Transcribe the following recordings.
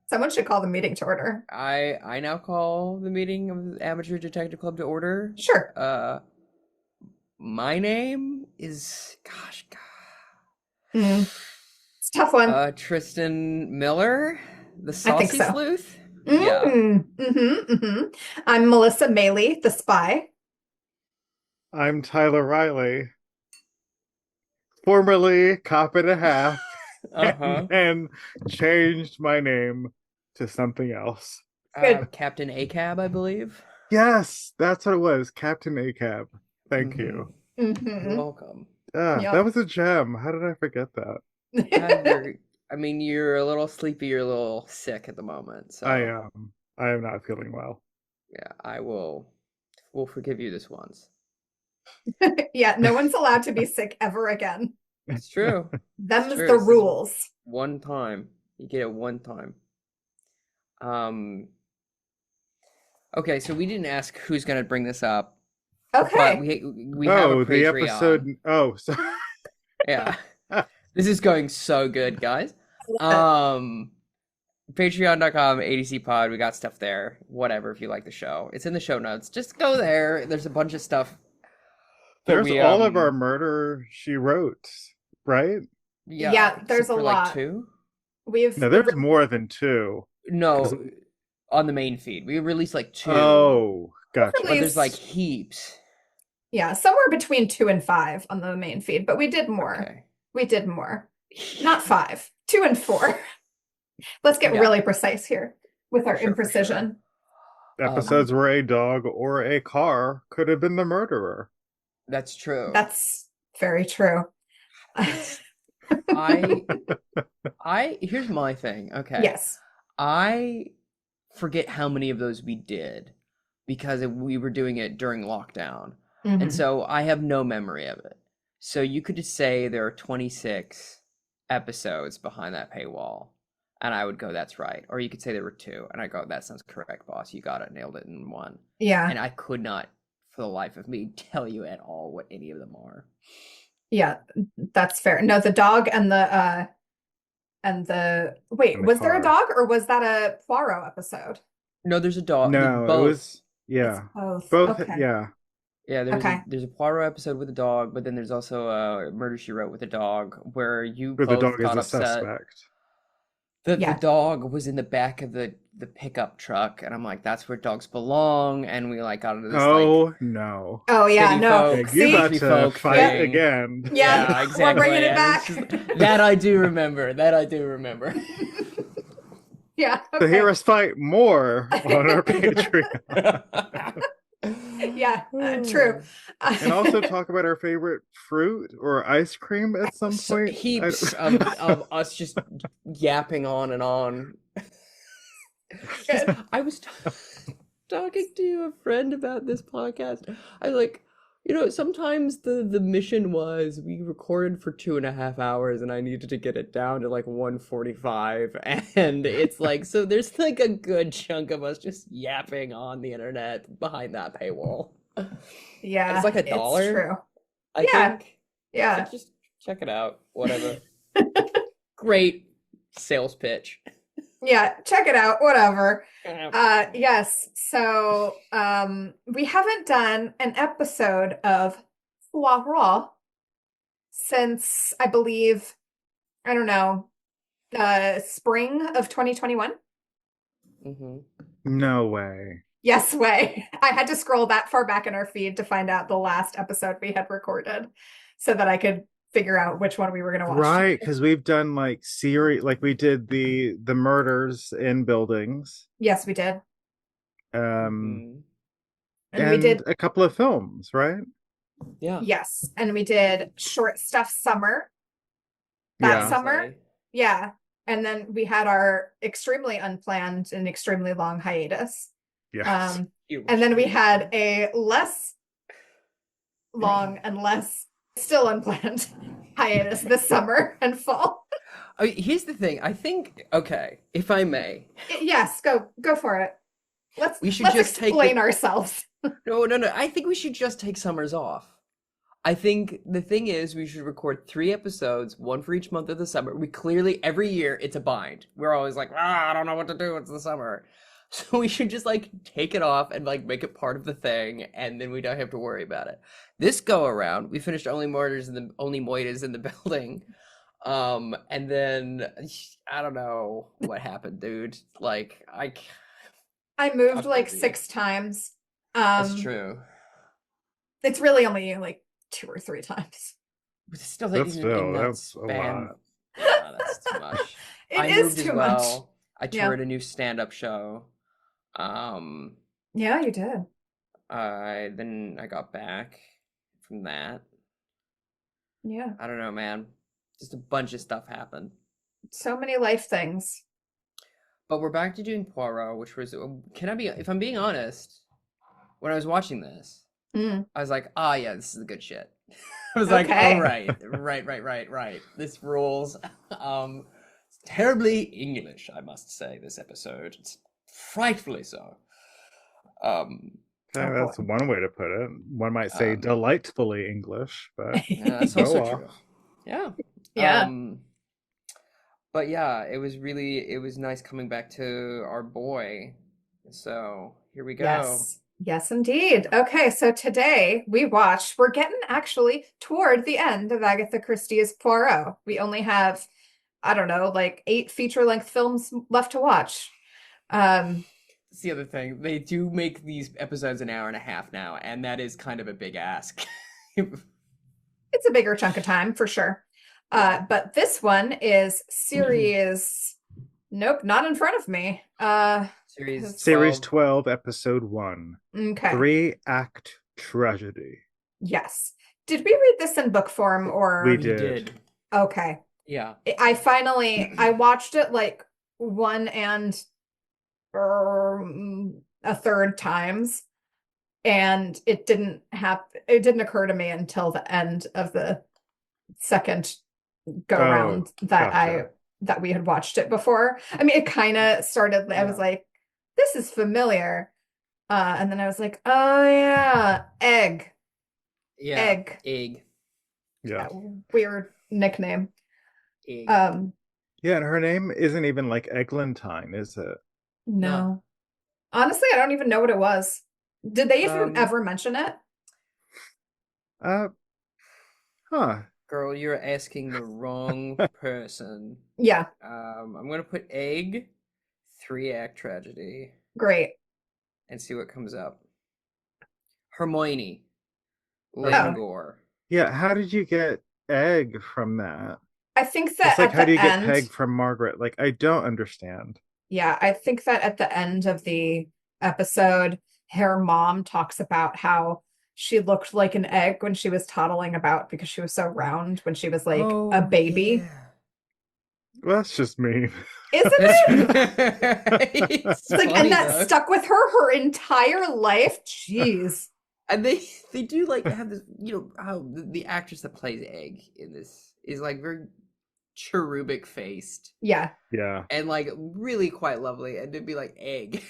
Someone should call the meeting to order. I now call the meeting of the Amateur Detective Club to order. Sure. My name is Mm. It's a tough one. Tristan Miller, the I think saucy so. sleuth. Yeah. Mm-hmm. I'm Melissa Meli, the spy. I'm Tyler Riley, formerly Cop and a Half, and Uh-huh. then changed my name to something else. Good. Captain ACAB, I believe. Yes, that's what it was, Captain ACAB. Thank Mm-hmm. you. You're Mm-hmm. welcome. That Yep. was a gem. How did I forget that? You're a little sleepy, you're a little sick at the moment, I so am. I am not feeling well. yeah, will forgive you this once. Yeah, no one's allowed to be sick ever again. It's true. It's Them's true. the This is rules. one time. You get it one time. Um, okay, so we didn't ask who's gonna bring this up, but Okay. we have a The episode. Patreon. Oh, sorry. Yeah. This is going so good, guys. Love Patreon.com, ADC Pod. We got stuff there. Whatever, if you like the show. It's in the show notes. Just go there. There's a bunch of stuff that There's we all of our murder she wrote, right? Yeah, there's except a for like lot. two. We've No, there's more than two. No, on the main feed. We released like two. Oh, gotcha. But there's like released, heaps. yeah, somewhere between 2 and 5 on the main feed, but we did more. Okay. We did more. Not 5, 2 and 4. Let's get Yeah. really precise here with our For sure. imprecision. Episodes where a dog or a car could have been the murderer. That's true. That's very true. I here's my thing. Okay. Yes. I forget how many of those we did because we were doing it during lockdown. Mhm. And so I have no memory of it. So you could just say there are 26 episodes behind that paywall. And I would go, that's right. Or you could say there were 2. And I go, that sounds correct, boss. You got it. Nailed it in 1. Yeah. And I could not, for the life of me, tell you at all what any of them are. Yeah, that's fair. No, the dog and the wait, And the was there a car. dog or was that a Poirot episode? No, there's a dog. No, Both. it was It's both. both. Okay. Yeah, Yeah, Okay. there's a Poirot episode with a dog, but then there's also a Murder She Wrote with a dog where you where the both dog is got a upset suspect. that Yeah. the dog was in the back of the pickup truck, and I'm like, that's where dogs belong, and we like got into this Oh no! Oh yeah, city no. folk, You See? about country to folk fight thing. again? Yeah, exactly. we're bringing it and back. it's just- that I do remember. That I do remember. Yeah. To hear Okay. us fight more on our Patreon. Yeah, true. And also talk about our favorite fruit or ice cream at some point. Heaps of us just yapping on and on. Good. I was talking to a friend about this podcast. I was like, sometimes the mission was we recorded for 2.5 hours and I needed to get it down to like 1:45. And it's like, so there's like a good chunk of us just yapping on the internet behind that paywall. Yeah, It's like $1. it's true. I Yeah. think. Yeah. So just check it out. Whatever. Great sales pitch. Yeah, check it out, whatever. Yes. So, we haven't done an episode of Poirot since I believe, I don't know, spring of 2021. Mm-hmm. No way. Yes, way. I had to scroll that far back in our feed to find out the last episode we had recorded so that I could figure out which one we were going to watch. Right, because we've done like series, like we did the murders in buildings. Yes, we did. And we did a couple of films, right? Yeah. Yes, and we did Short Stuff Summer that summer. Yeah. And then we had our extremely unplanned and extremely long hiatus. Yes. And then we had a less long and less still unplanned hiatus this summer and fall. Here's the thing. I think, okay, if I may. Yes, go for it. Let's just explain ourselves. No. I think we should just take summers off. I think the thing is we should record 3 episodes, one for each month of the summer. We clearly, every year, it's a bind. We're always like, I don't know what to do. It's the summer. So we should just like take it off and like make it part of the thing, and then we don't have to worry about it. This go around, we finished Only Murders in the Only Moitas in the Building. And then I don't know what happened, dude. Like I moved like 6 times. That's true. It's really only like 2 or 3 times. But it's still like That's in still, that that's a span. lot. That's too much. It I is moved as too well. much. I toured a new stand-up show. Yeah, you did. Then I got back from that. Yeah. I don't know, man. Just a bunch of stuff happened. So many life things. But we're back to doing Poirot, which was, if I'm being honest, when I was watching this, I was like, yeah, this is the good shit. I was like, all right. This rules. It's terribly English, I must say, this episode. It's frightfully so. That's one way to put it. One might say delightfully English, but yeah, that's also true. Yeah. Yeah. But yeah, it was nice coming back to our boy. So here we go. Yes, indeed. Okay, so today we're getting actually toward the end of Agatha Christie's Poirot. We only have, I don't know, like 8 feature-length films left to watch. That's the other thing. They do make these episodes an hour and a half now, and that is kind of a big ask. It's a bigger chunk of time for sure. But this one is series. Nope, not in front of me. Series 12, episode 1. Okay. 3-act tragedy. Yes. Did we read this in book form or? We did. Okay. Yeah. I watched it like 1 and a third times, and it didn't occur to me until the end of the second go round that we had watched it before. I mean, it kind of started, I was like, this is familiar. And then I was like, oh yeah, egg. Yeah. Egg. Yeah. Weird nickname. Egg. Yeah, and her name isn't even like Eglantine, is it? No. Honestly, I don't even know what it was. Did they even ever mention it? Girl, you're asking the wrong person. Yeah. I'm gonna put egg, 3-act tragedy. Great. And see what comes up. Hermione. Langor. Yeah, how did you get egg from that? I think that it's like, how do you get Peg from Margaret? Like, I don't understand. Yeah, I think that at the end of the episode, her mom talks about how she looked like an egg when she was toddling about because she was so round when she was like a baby. Yeah. Well, that's just me. Isn't it? It's like, funny, and that stuck with her entire life. Jeez. And they do like have this, how the actress that plays Egg in this is like very cherubic faced. Yeah. Yeah. And like really quite lovely. And to be like, Egg.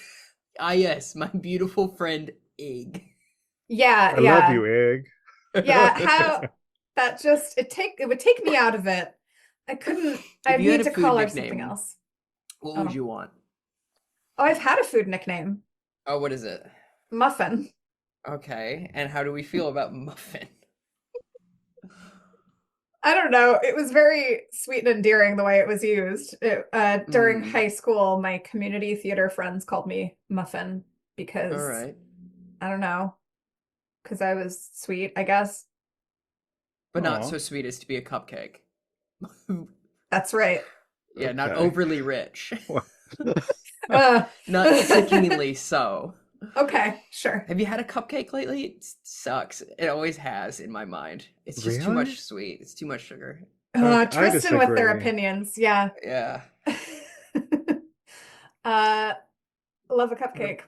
Yes, my beautiful friend Egg. Yeah. I love you, Egg. Yeah. How that just it would take me out of it. I'd need to call her something else. What would you want? Oh, I've had a food nickname. Oh, what is it? Muffin. Okay. And how do we feel about Muffin? I don't know. It was very sweet and endearing the way it was used. During high school, my community theater friends called me Muffin because, all right. I don't know, because I was sweet, I guess. But not so sweet as to be a cupcake. That's right. Yeah, okay. Not overly rich. Not sickeningly so. Okay, sure. Have you had a cupcake lately? It sucks. It always has in my mind. It's just too much sweet. It's too much sugar. Tristan with their opinions. Yeah. Yeah. Love a cupcake.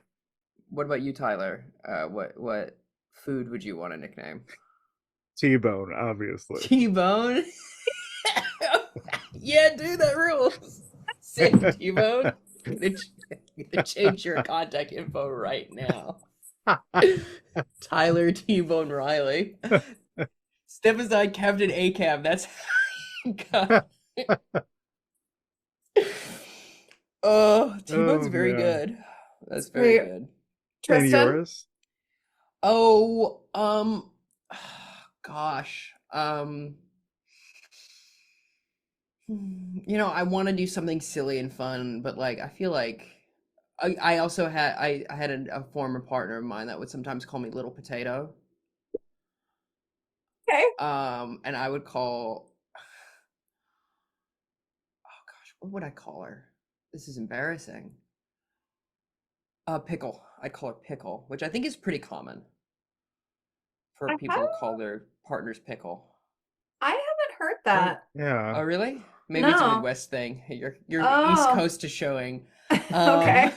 What about you, Tyler? What food would you want to nickname? T-bone, obviously. T-bone? Yeah, dude, that rules. Say T-bone. I'm gonna change your contact info right now. Tyler T-Bone Riley. Step aside, Captain ACAB. That's God. Oh, T-Bone's Oh very man. good. That's very Wait, good. And Tristan? yours? Oh, gosh. I want to do something silly and fun, but like I feel like I also had I had a former partner of mine that would sometimes call me Little Potato. Okay. And I would call, oh gosh, what would I call her? This is embarrassing. Pickle. I'd call her Pickle, which I think is pretty common for I people to call their partners Pickle. haven't heard Oh, that. yeah. Oh, really? Maybe it's a No. Midwest thing. Your East Oh, Coast is showing. Um, okay.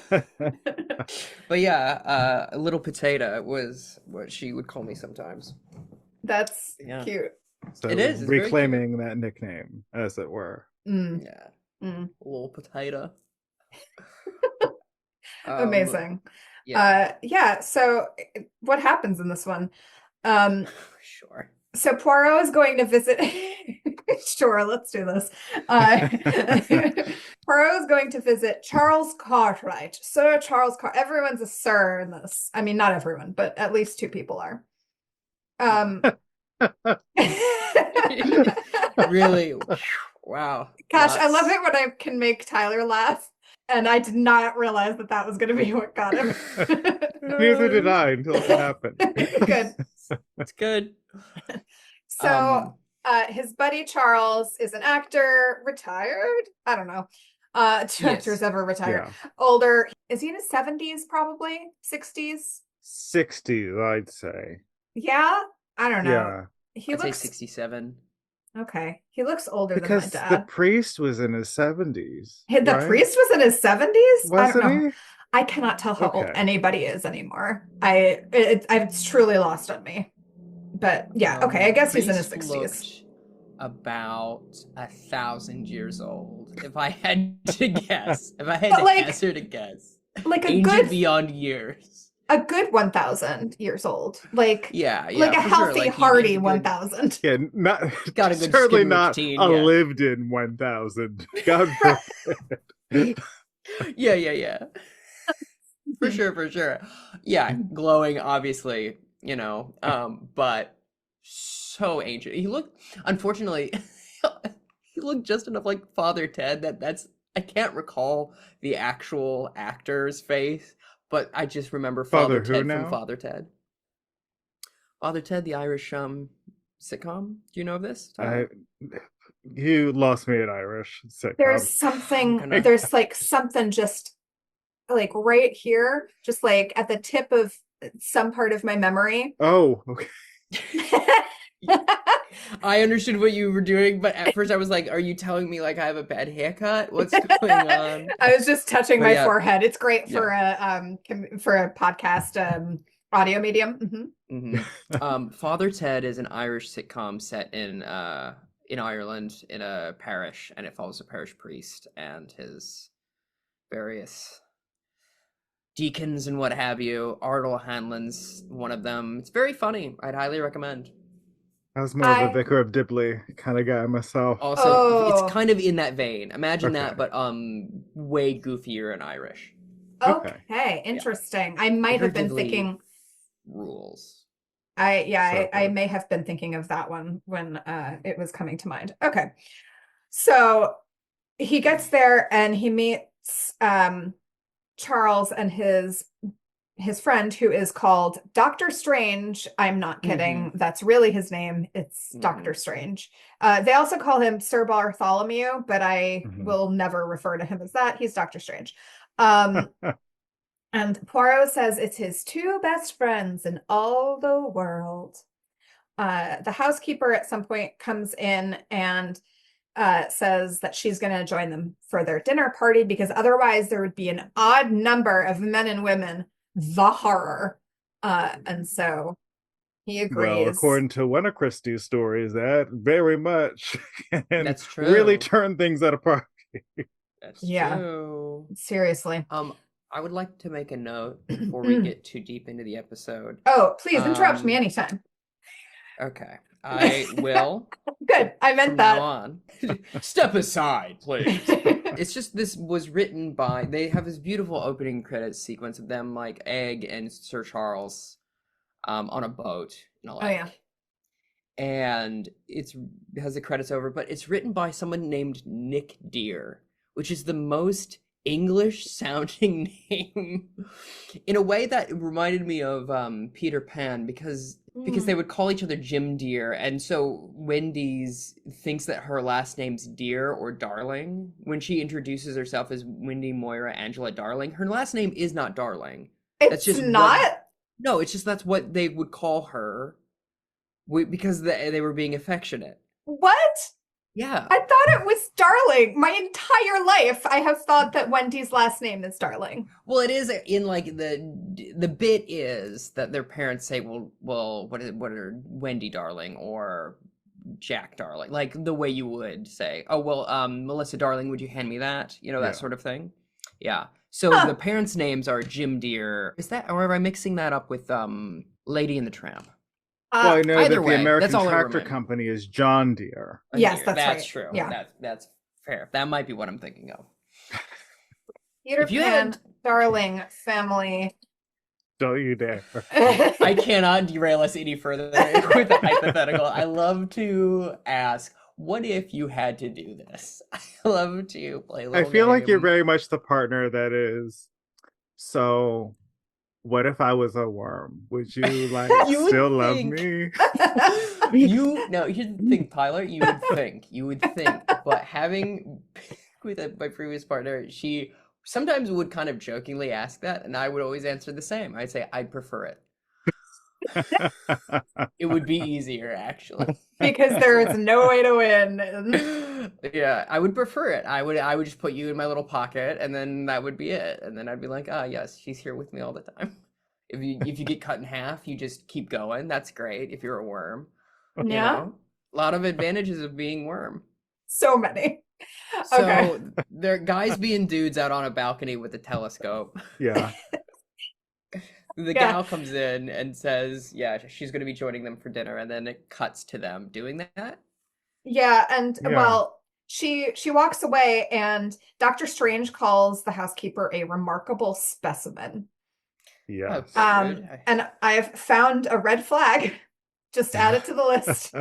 but yeah, a Little Potato was what she would call me sometimes. That's Yeah, cute. it So is. It's very cute. reclaiming that nickname, as it were. Mm, Yeah, mm. Little Potato. Um, Amazing. yeah, Yeah, so what happens in this one? Um, sure. so Poirot is going to visit. Sure, let's do this. Uh, Poirot is going to visit Charles Cartwright. Sir Charles Cart. Everyone's a sir in this. I mean, not everyone, but at least two people are. Um, Really? Wow. Gosh, I love Lots. it when I can make Tyler laugh, and I did not realize that that was going to be what got him. Neither did I until it happened. Good. It's good. So, his buddy Charles is an actor, retired. I don't know. Do actors Yes. ever retire? Yeah. Older. Is he in his 70s, probably? 60s? 60s, I'd say. Yeah? I don't know. Yeah. He I'd say looks 67. okay. He looks older than my Because the dad. priest was in his 70s, The right? priest was in his 70s? I don't Wasn't know. he? I cannot tell how old Okay. anybody is anymore. It's truly lost on me. But yeah, okay, I guess he's in his Priest 60s. looked about 1,000 years old. If I had to guess, if I had But to like hazard a guess, like ancient beyond years. a good 1,000 years old. Yeah, Like a for sure. healthy, Like he hearty a good, 1,000. Yeah, not got a good certainly skin not routine. a Yeah. lived in 1,000. God forbid. Yeah. For sure. Yeah, glowing, obviously, but so ancient. He looked, unfortunately, he looked just enough like Father Ted that's I can't recall the actual actor's face, but I just remember Father Father who Ted from now? Father Ted. Father Ted, the Irish sitcom. Do you know of this, Tyler? You lost me at Irish There's sitcom. something, Gonna there's like something just like right here, just like at the tip of some part of my memory. Oh, okay. I understood what you were doing, but at first I was like, are you telling me like I have a bad haircut? What's going on? I was just touching But my yeah, forehead. It's great yeah. for a podcast audio medium. Father Ted is an Irish sitcom set in Ireland in a parish, and it follows a parish priest and his various deacons and what have you. Ardle Hanlon's one of them. It's very funny. I'd highly recommend. I was more of a Vicar of Dibley kind of guy myself. Also, it's kind of in that vein. Imagine Okay. that, but way goofier and Irish. Okay, interesting. I might have been thinking rules. I may have been thinking of that one when it was coming to mind. Okay. So he gets there and he meets Charles and his friend who is called Dr. Strange. I'm not kidding. That's really his name. It's Dr. Strange. They also call him Sir Bartholomew, but I will never refer to him as that. He's Dr. Strange. And Poirot says it's his two best friends in all the world. The housekeeper at some point comes in and says that she's going to join them for their dinner party because otherwise there would be an odd number of men and women. The horror. And so he agrees. Well, according to one of Christie's stories, that very much can That's true. really turn things at a party. That's true. Seriously. I would like to make a note before we get too deep into the episode. Oh, please interrupt me anytime. Okay. I will. Good. I meant From that. now on. Step aside, please. It's just this was written by, they have this beautiful opening credits sequence of them like Egg and Sir Charles on a boat in a lake. Oh, yeah. And it has the credits over, but it's written by someone named Nick Dear, which is the most English sounding name in a way that reminded me of Peter Pan because they would call each other Jim Dear, and so Wendy's thinks that her last name's Dear or Darling when she introduces herself as Wendy Moira Angela Darling. Her last name is not Darling. It's just not? No, it's just that's what they would call her because they were being affectionate. What? Yeah. I thought it was Darling. My entire life, I have thought that Wendy's last name is Darling. Well, it is in like the bit is that their parents say, well, what are Wendy Darling or Jack Darling? Like the way you would say, oh, well, Melissa Darling, would you hand me that? You know, that sort of thing. Yeah. So the parents' names are Jim Dear. Is that, or am I mixing that up with Lady and the Tramp? Well, I know that the American all Tractor Company is John Deere. Yes, that's right. That's true. Yeah. That's fair. That might be what I'm thinking of. Peter Pan, Darling, family. Don't you dare. I cannot derail us any further with the hypothetical. I love to ask, what if you had to do this? I love to play a little I feel like game. you're very much the partner that is, so what if I was a worm? Would you like still love me? No, here's the thing, Tyler. You would think, but having with my previous partner, she sometimes would kind of jokingly ask that, and I would always answer the same. I'd say I'd prefer it. It would be easier, actually, because there is no way to win. Yeah, I would prefer it. I would just put you in my little pocket, and then that would be it. And then I'd be like, yes, she's here with me all the time. If you get cut in half, you just keep going. That's great if you're a worm. Yeah, you know? A lot of advantages of being worm. So many. So okay. They're guys being dudes out on a balcony with a telescope. Yeah. The gal comes in and says, she's going to be joining them for dinner, and then it cuts to them doing that. Yeah, and well, she walks away, and Dr. Strange calls the housekeeper a remarkable specimen. Yeah. And I've found a red flag. Just add it to the list.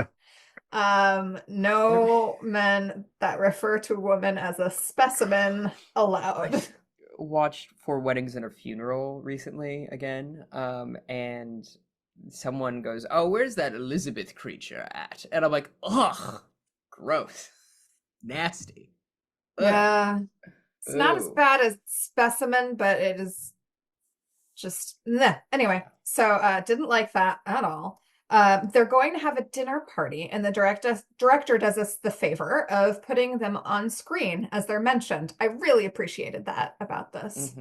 No men that refer to a woman as a specimen allowed. Watched Four Weddings and a Funeral recently again, and someone goes, oh, where's that Elizabeth creature at? And I'm like, ugh, gross, nasty. Yeah, it's not as bad as specimen, but it is just anyway. So didn't like that at all. They're going to have a dinner party, and the director does us the favor of putting them on screen as they're mentioned. I really appreciated that about this.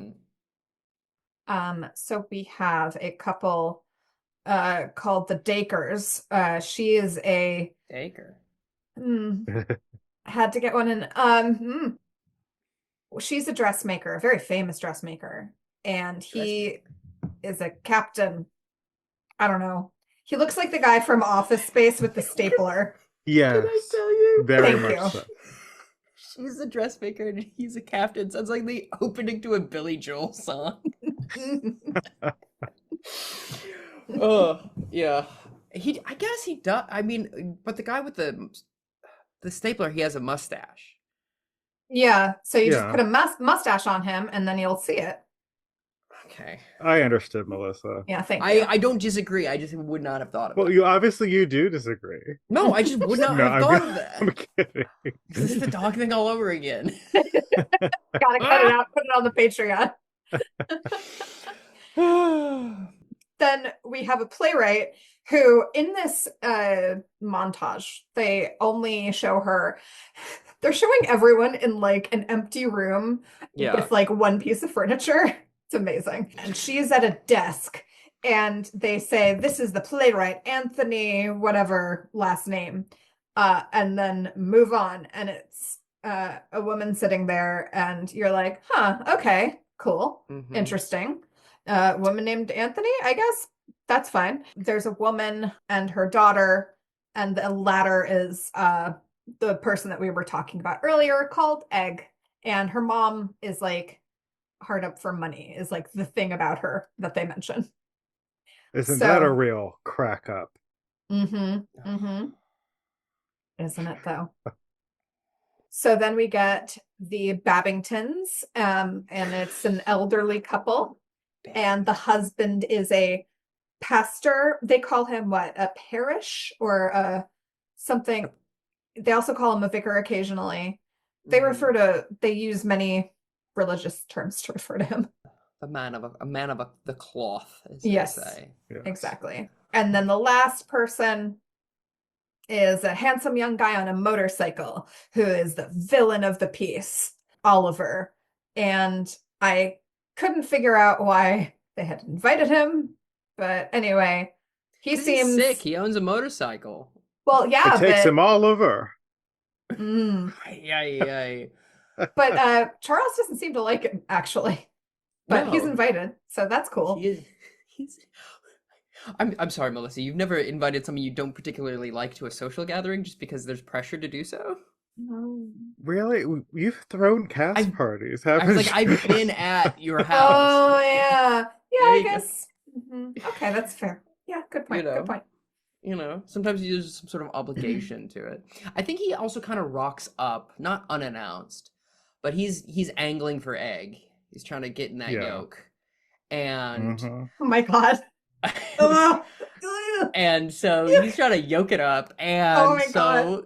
Mm-hmm. So we have a couple called the Dakers. She is a Daker. Had to get one in. She's a dressmaker, a very famous dressmaker, and he is a captain. I don't know. He looks like the guy from Office Space with the stapler. Yes. Did I tell you? Very much so. She's a dressmaker and he's a captain. Sounds like the opening to a Billy Joel song. Oh, yeah. I guess he does. I mean, but the guy with the stapler, he has a mustache. Yeah, so you just put a mustache on him and then you'll see it. Okay. I understood, Melissa. Yeah, thank you. I don't disagree. I just would not have thought of it. Well, you do disagree. No, I just would not have thought of that. I'm kidding. This is the dog thing all over again. Gotta cut it out, put it on the Patreon. Then we have a playwright who, in this montage, they only show her. They're showing everyone in like an empty room with like one piece of furniture. It's amazing. And she's at a desk, and they say, this is the playwright, Anthony, whatever last name, and then move on. And it's a woman sitting there, and you're like, okay, cool, interesting. Woman named Anthony, I guess. That's fine. There's a woman and her daughter and the latter is the person that we were talking about earlier called Egg. And her mom is like hard up for money, is like the thing about her that they mention. Isn't that a real crack up? Mm-hmm. Mm-hmm. Isn't it though? So then we get the Babingtons, and it's an elderly couple, and the husband is a pastor. They call him what? A parish or a something. They also call him a vicar occasionally. They they use many religious terms to refer to him. A man of the cloth, as they say. Yes. Exactly. And then the last person is a handsome young guy on a motorcycle who is the villain of the piece, Oliver. And I couldn't figure out why they had invited him, but anyway, he's sick. He owns a motorcycle. Well, yeah, it takes him all over. But Charles doesn't seem to like him, actually. But he's invited, so that's cool. I'm sorry, Melissa. You've never invited someone you don't particularly like to a social gathering just because there's pressure to do so? No. Really? You've thrown cast parties, haven't you? I've been at your house. Oh, yeah. Yeah, I guess. Okay, that's fair. Yeah, good point. Good point. Sometimes there's some sort of obligation to it. I think he also kind of rocks up, not unannounced, but he's angling for Egg. He's trying to get in that yoke. And oh my God. And so he's trying to yoke it up, and God.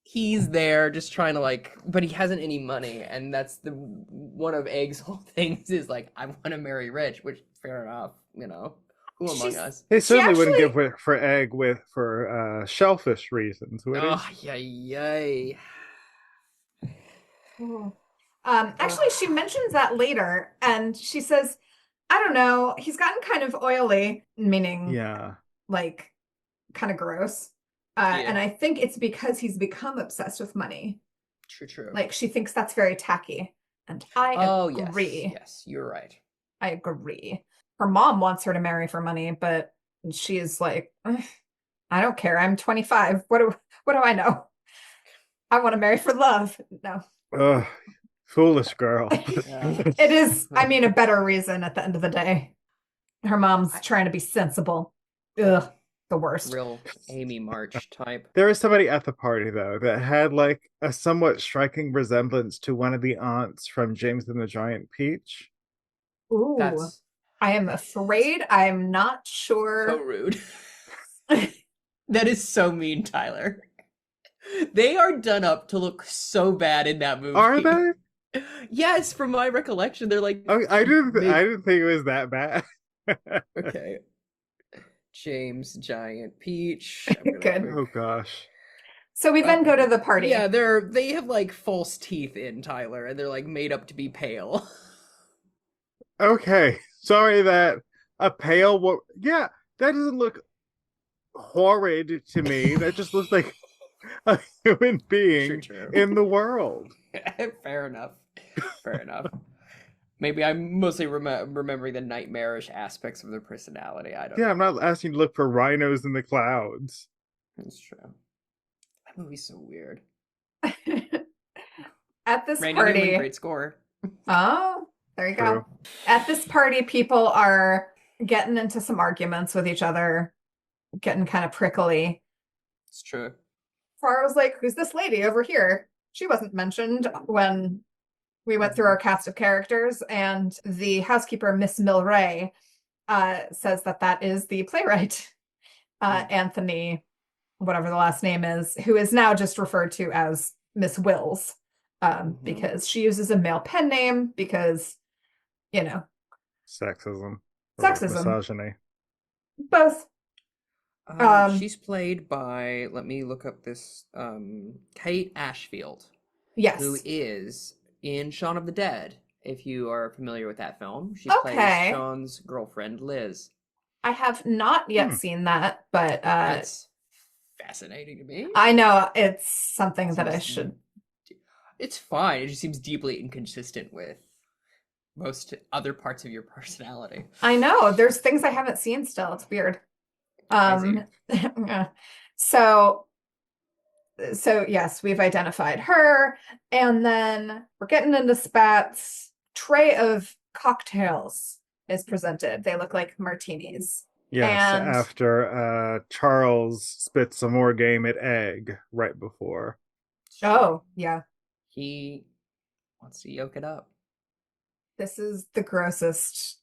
He's there just trying to but he hasn't any money, and that's one of Egg's whole things is I want to marry rich, which fair enough, who among us? They certainly wouldn't give for Egg for shellfish reasons, would he? Yay. Actually, she mentions that later, and she says, I don't know, he's gotten kind of oily, meaning kind of gross. And I think it's because he's become obsessed with money. True. She thinks that's very tacky. And I agree. Yes, you're right. I agree. Her mom wants her to marry for money, but she's like, I don't care. I'm 25. What do I know? I want to marry for love. No. Foolish girl. It is, a better reason at the end of the day. Her mom's trying to be sensible. Ugh, the worst. Real Amy March type. There was somebody at the party, though, that had a somewhat striking resemblance to one of the aunts from James and the Giant Peach. Ooh. I am afraid I'm not sure. So rude. That is so mean, Tyler. They are done up to look so bad in that movie. Are they? Yes, from my recollection, they're like. I didn't think it was that bad. Okay. James Giant Peach. Good. Oh gosh. So we then go to the party. Yeah, they have false teeth in, Tyler, and they're made up to be pale. Okay, sorry that a pale that doesn't look horrid to me. That just looks like a human being in the world. Fair enough. Maybe I'm mostly remembering the nightmarish aspects of their personality. I don't know. I'm not asking you to look for rhinos in the clouds. That's true. That movie's so weird. At this Randy party. Newman, great score. Oh, there you True. go. At this party, people are getting into some arguments with each other, getting kind of prickly. It's true. Poirot was like, who's this lady over here? She wasn't mentioned when we went through our cast of characters, and the housekeeper, Miss Milray, says that is the playwright, Anthony, whatever the last name is, who is now just referred to as Miss Wills, because she uses a male pen name because, Sexism. Misogyny. Both. She's played by, let me look up this, Kate Ashfield. Yes. Who is in Shaun of the Dead, if you are familiar with that film. She plays Shaun's girlfriend, Liz. I have not yet seen that, but that's fascinating to me. I know it's something that I should. It's fine. It just seems deeply inconsistent with most other parts of your personality. I know. There's things I haven't seen still. It's weird. So yes, we've identified her, and then we're getting into spats. Tray of cocktails is presented. They look like martinis. Yes, And after Charles spits some more game at Egg right before. oh, yeah. He wants to yoke it up. This is the grossest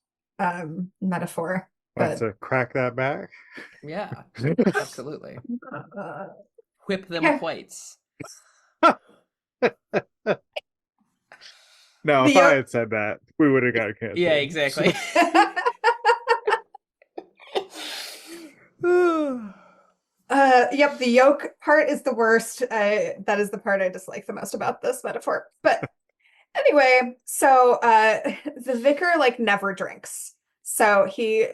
metaphor. Wants But to crack that back? Yeah, absolutely. uh, Whip them yeah. whites. No, if I had said that, we would have got canceled. Yeah, exactly. Yep, the yolk part is the worst. That is the part I dislike the most about this metaphor. But anyway, so the vicar like never drinks. So he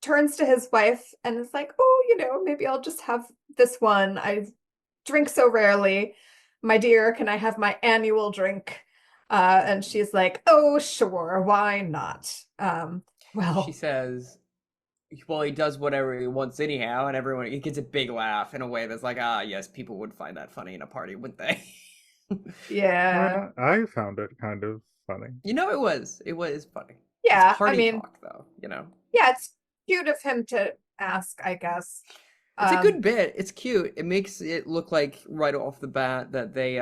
turns to his wife and is like, "Oh, maybe I'll just have this one. I drink so rarely. My dear, can I have my annual drink?" And she's like, "Oh, sure, why not?" Well, she says, well, he does whatever he wants anyhow, and everyone, he gets a big laugh in a way that's like, yes, people would find that funny in a party, wouldn't they? yeah. Well, I found it kind of funny. It was funny. Yeah, it's party talk, though, Yeah, it's cute of him to ask, I guess. It's a good bit. It's cute. It makes it look like right off the bat that they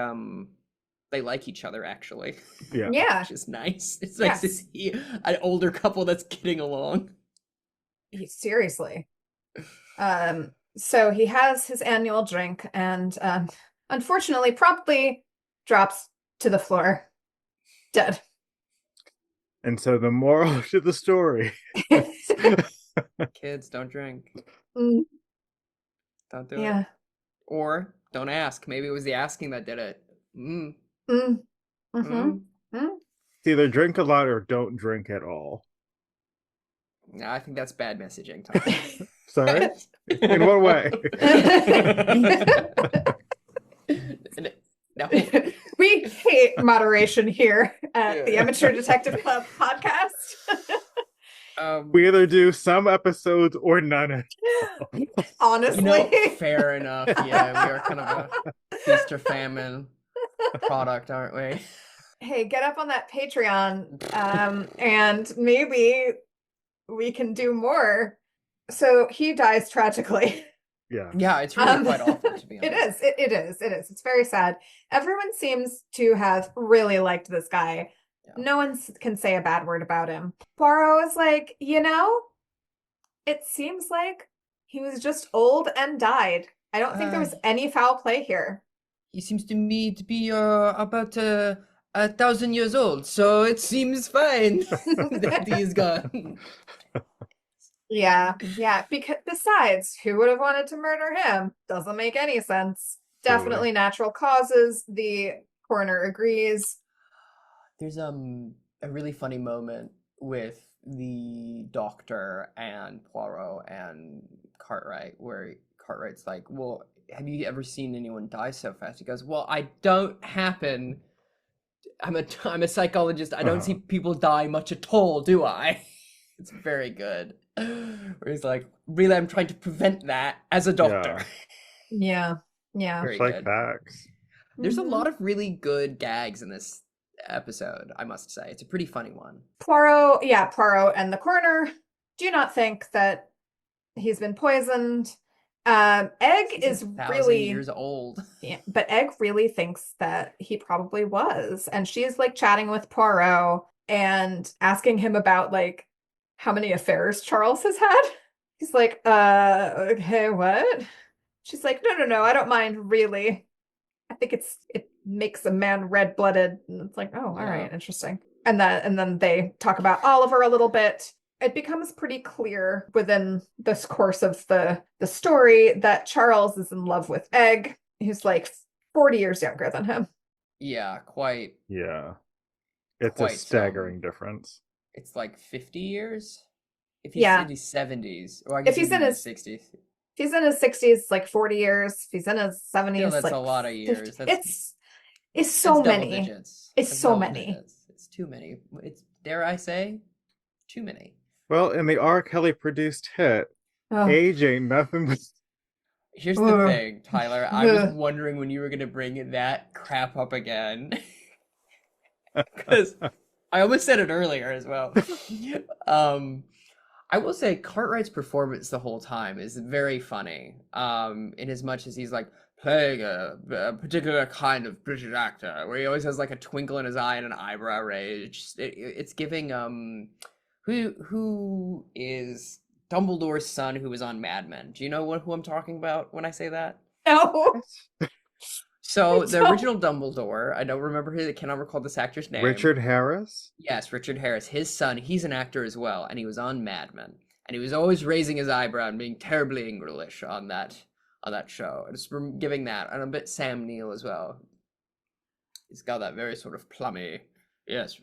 like each other, actually. Yeah. Which is nice. It's nice to see an older couple that's getting along. Seriously. So he has his annual drink and unfortunately promptly drops to the floor, dead. And so the moral to the story. Kids, don't drink. Mm. Don't do it. Or don't ask. Maybe it was the asking that did it. It's either drink a lot or don't drink at all. No, I think that's bad messaging, Tom. Sorry? In what way? No. We hate moderation here at the Amateur Detective Club podcast. We either do some episodes or none. Honestly. Fair enough. Yeah, we are kind of a feast or famine product, aren't we? Hey, get up on that Patreon, and maybe we can do more. So he dies tragically. Yeah, it's really quite awful, to be honest. It is. It's very sad. Everyone seems to have really liked this guy. Yeah. No one can say a bad word about him. Poirot is like, it seems like he was just old and died. I don't think there was any foul play here. He seems to me to be about 1,000 years old, so it seems fine that he's gone. Yeah. Because besides, who would have wanted to murder him? Doesn't make any sense. Definitely natural causes. The coroner agrees. There's a really funny moment with the doctor and Poirot and Cartwright, where Cartwright's like, "Well, have you ever seen anyone die so fast?" He goes, "Well, I don't happen. I'm a psychologist. I don't see people die much at all, do I?" It's very good. Where he's like, "Really, I'm trying to prevent that as a doctor." Yeah. Very good. Facts. There's a lot of really good gags in this episode, I must say. It's a pretty funny one. Poirot and the coroner do not think that he's been poisoned. Egg is really years old. Yeah, but Egg really thinks that he probably was. And she's like chatting with Poirot and asking him about like how many affairs Charles has had. He's like, okay, what? She's like, no, I don't mind really. I think it makes a man red-blooded. And it's like, oh, all right, interesting. And then they talk about Oliver a little bit. It becomes pretty clear within this course of the story that Charles is in love with Egg, who's like 40 years younger than him. Yeah, quite. Yeah. It's quite a staggering difference. It's like 50 years? If he's in his 70s. Or I guess if he's in his 60s. If he's in his 60s, like 40 years. If he's in his 70s, that's like a lot of years. It's so many. It's so many. It's too many. It's, dare I say, too many. Well, in the R. Kelly produced hit, age ain't nothing but... Here's the thing, Tyler. I was wondering when you were gonna bring that crap up again. Because I almost said it earlier as well. I will say Cartwright's performance the whole time is very funny. In as much as he's like playing a particular kind of British actor, where he always has like a twinkle in his eye and an eyebrow raise. It's giving who is Dumbledore's son who was on Mad Men? Do you know who I'm talking about when I say that? No. So the original Dumbledore, I don't remember I cannot recall this actor's name. Richard Harris? Yes, Richard Harris. His son, he's an actor as well, and he was on Mad Men. And he was always raising his eyebrow and being terribly English on that show. And it's giving that, and a bit Sam Neill as well. He's got that very sort of plummy, yes,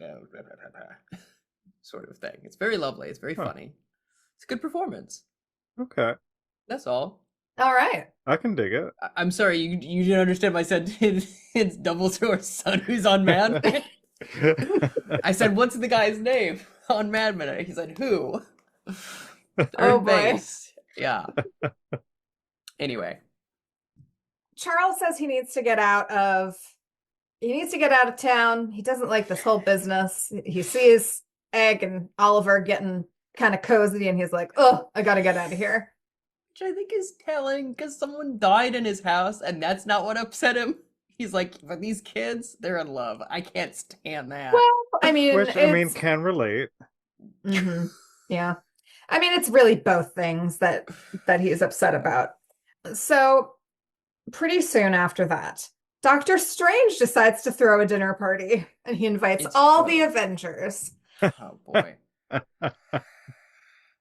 sort of thing. It's very lovely. It's very funny. It's a good performance. Okay. That's all. All right. I can dig it. I'm sorry, you didn't understand my sentence. It's Dumbledore's son who's on Mad Men. I said, what's the guy's name on Mad Men? He said, who? Third base. Yeah. Anyway. Charles says he needs to get out of town. He doesn't like this whole business. He sees Egg and Oliver getting kind of cozy, and he's like, oh, I gotta get out of here. Which I think is telling, because someone died in his house, and that's not what upset him. He's like, but these kids, they're in love. I can't stand that. Well, I mean, can relate. Mm-hmm. Yeah. I mean, it's really both things that he's upset about. So pretty soon after that, Doctor Strange decides to throw a dinner party, and he invites all the Avengers. Oh, boy.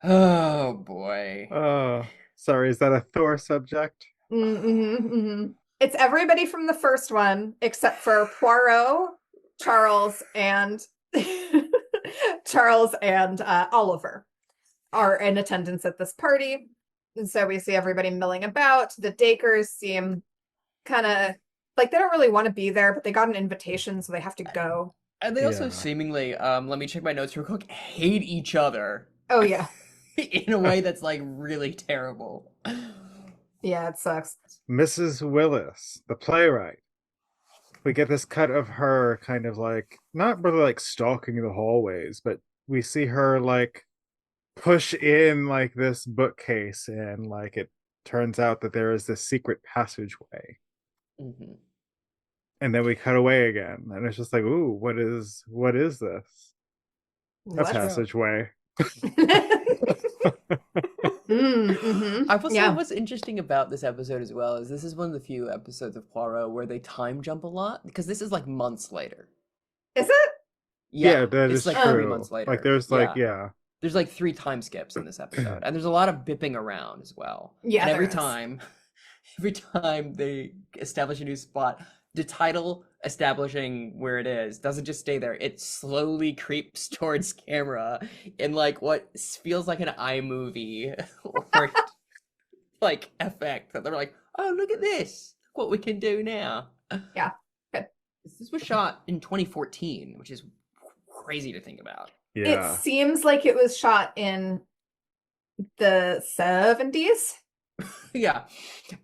Oh, boy. Oh, sorry, is that a Thor subject? It's everybody from the first one except for Poirot, Charles, and Oliver are in attendance at this party. And so we see everybody milling about. The Dacres seem kind of like they don't really want to be there, but they got an invitation, so they have to go. And they also seemingly, let me check my notes real quick, hate each other. Oh, yeah. In a way that's like really terrible. Yeah, it sucks. Mrs. Willis, the playwright. We get this cut of her kind of like, not really like stalking the hallways, but we see her like push in like this bookcase, and like it turns out that there is this secret passageway. Mm-hmm. And then we cut away again, and it's just like, ooh, what is this? A passageway. I will say what's interesting about this episode as well is this is one of the few episodes of Poirot where they time jump a lot, because this is like months later. Is it? Yeah, that is like true. 3 months later. Like there's like there's like 3 time skips in this episode, and there's a lot of bipping around as well. Yeah, and every time they establish a new spot, the title establishing where it is doesn't just stay there. It slowly creeps towards camera in like what feels like an iMovie or like effect that they're like, oh, look at this, what we can do now. Yeah. Good. This was shot in 2014, which is crazy to think about. Yeah. It seems like it was shot in the 70s. Yeah,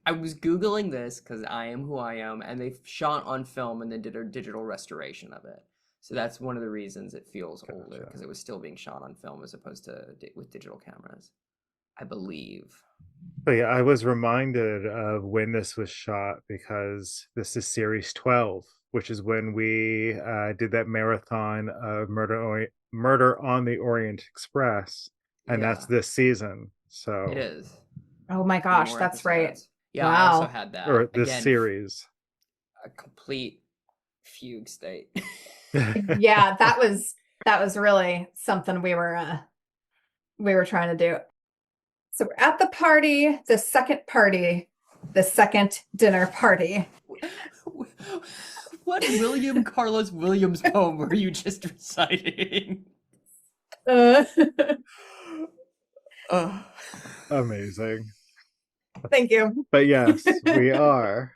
I was Googling this because I am who I am, and they shot on film and then did a digital restoration of it. So that's one of the reasons it feels older, because it was still being shot on film as opposed to with digital cameras, I believe. But yeah, I was reminded of when this was shot because this is series 12, which is when we did that marathon of Murder on the Orient Express, and that's this season. So it is. Oh my gosh, that's episodes. right. Yeah, wow. I also had that. Or this series. A complete fugue state. Yeah, that was really something we were trying to do. So we're at the party, the second dinner party. What William Carlos Williams poem were you just reciting? Amazing. Thank you. But yes, we are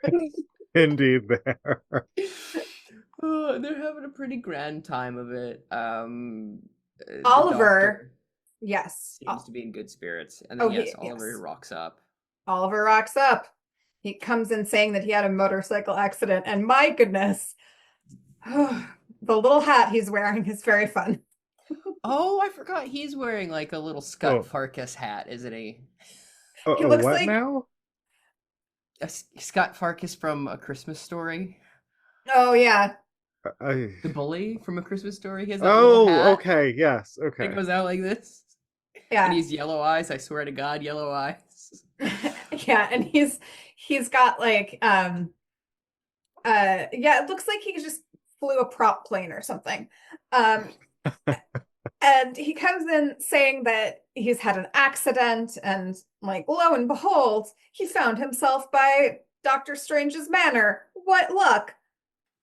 indeed there. They're having a pretty grand time of it. Oliver, yes, seems to be in good spirits, and then Oliver rocks up. Oliver rocks up. He comes in saying that he had a motorcycle accident, and my goodness, the little hat he's wearing is very fun. Oh, I forgot he's wearing like a little Scott Oh. Farkas hat, isn't he? He looks What like now? Scott Farkas from A Christmas Story. oh yeah, The bully from A Christmas Story. He has that little hat okay, yes, that okay. goes out like this. And yeah, he's yellow eyes. I swear to God, yellow eyes. yeah, and he's got like yeah, it looks like he just flew a prop plane or something. Um, and he comes in saying that he's had an accident, and like lo and behold, he found himself by Doctor Strange's manor. What luck!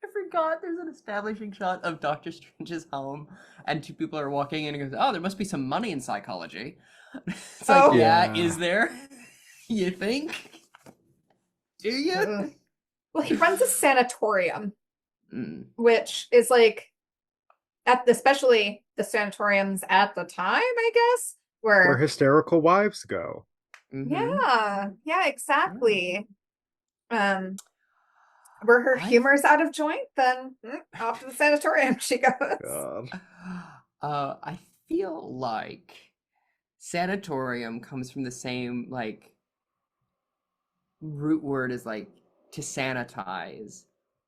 I forgot there's an establishing shot of Doctor Strange's home, and two people are walking in and goes, "Oh, there must be some money in psychology." It's like, Oh. yeah, Yeah. is there? You think? Do you? Ugh. Well, he runs a sanatorium, Mm. which is like especially the sanatoriums at the time, I guess, Where where hysterical wives go. Mhm. yeah, exactly. Where her humor's out of joint, then off to the sanatorium she goes. God. I feel like sanatorium comes from the same like root word as like to sanitize.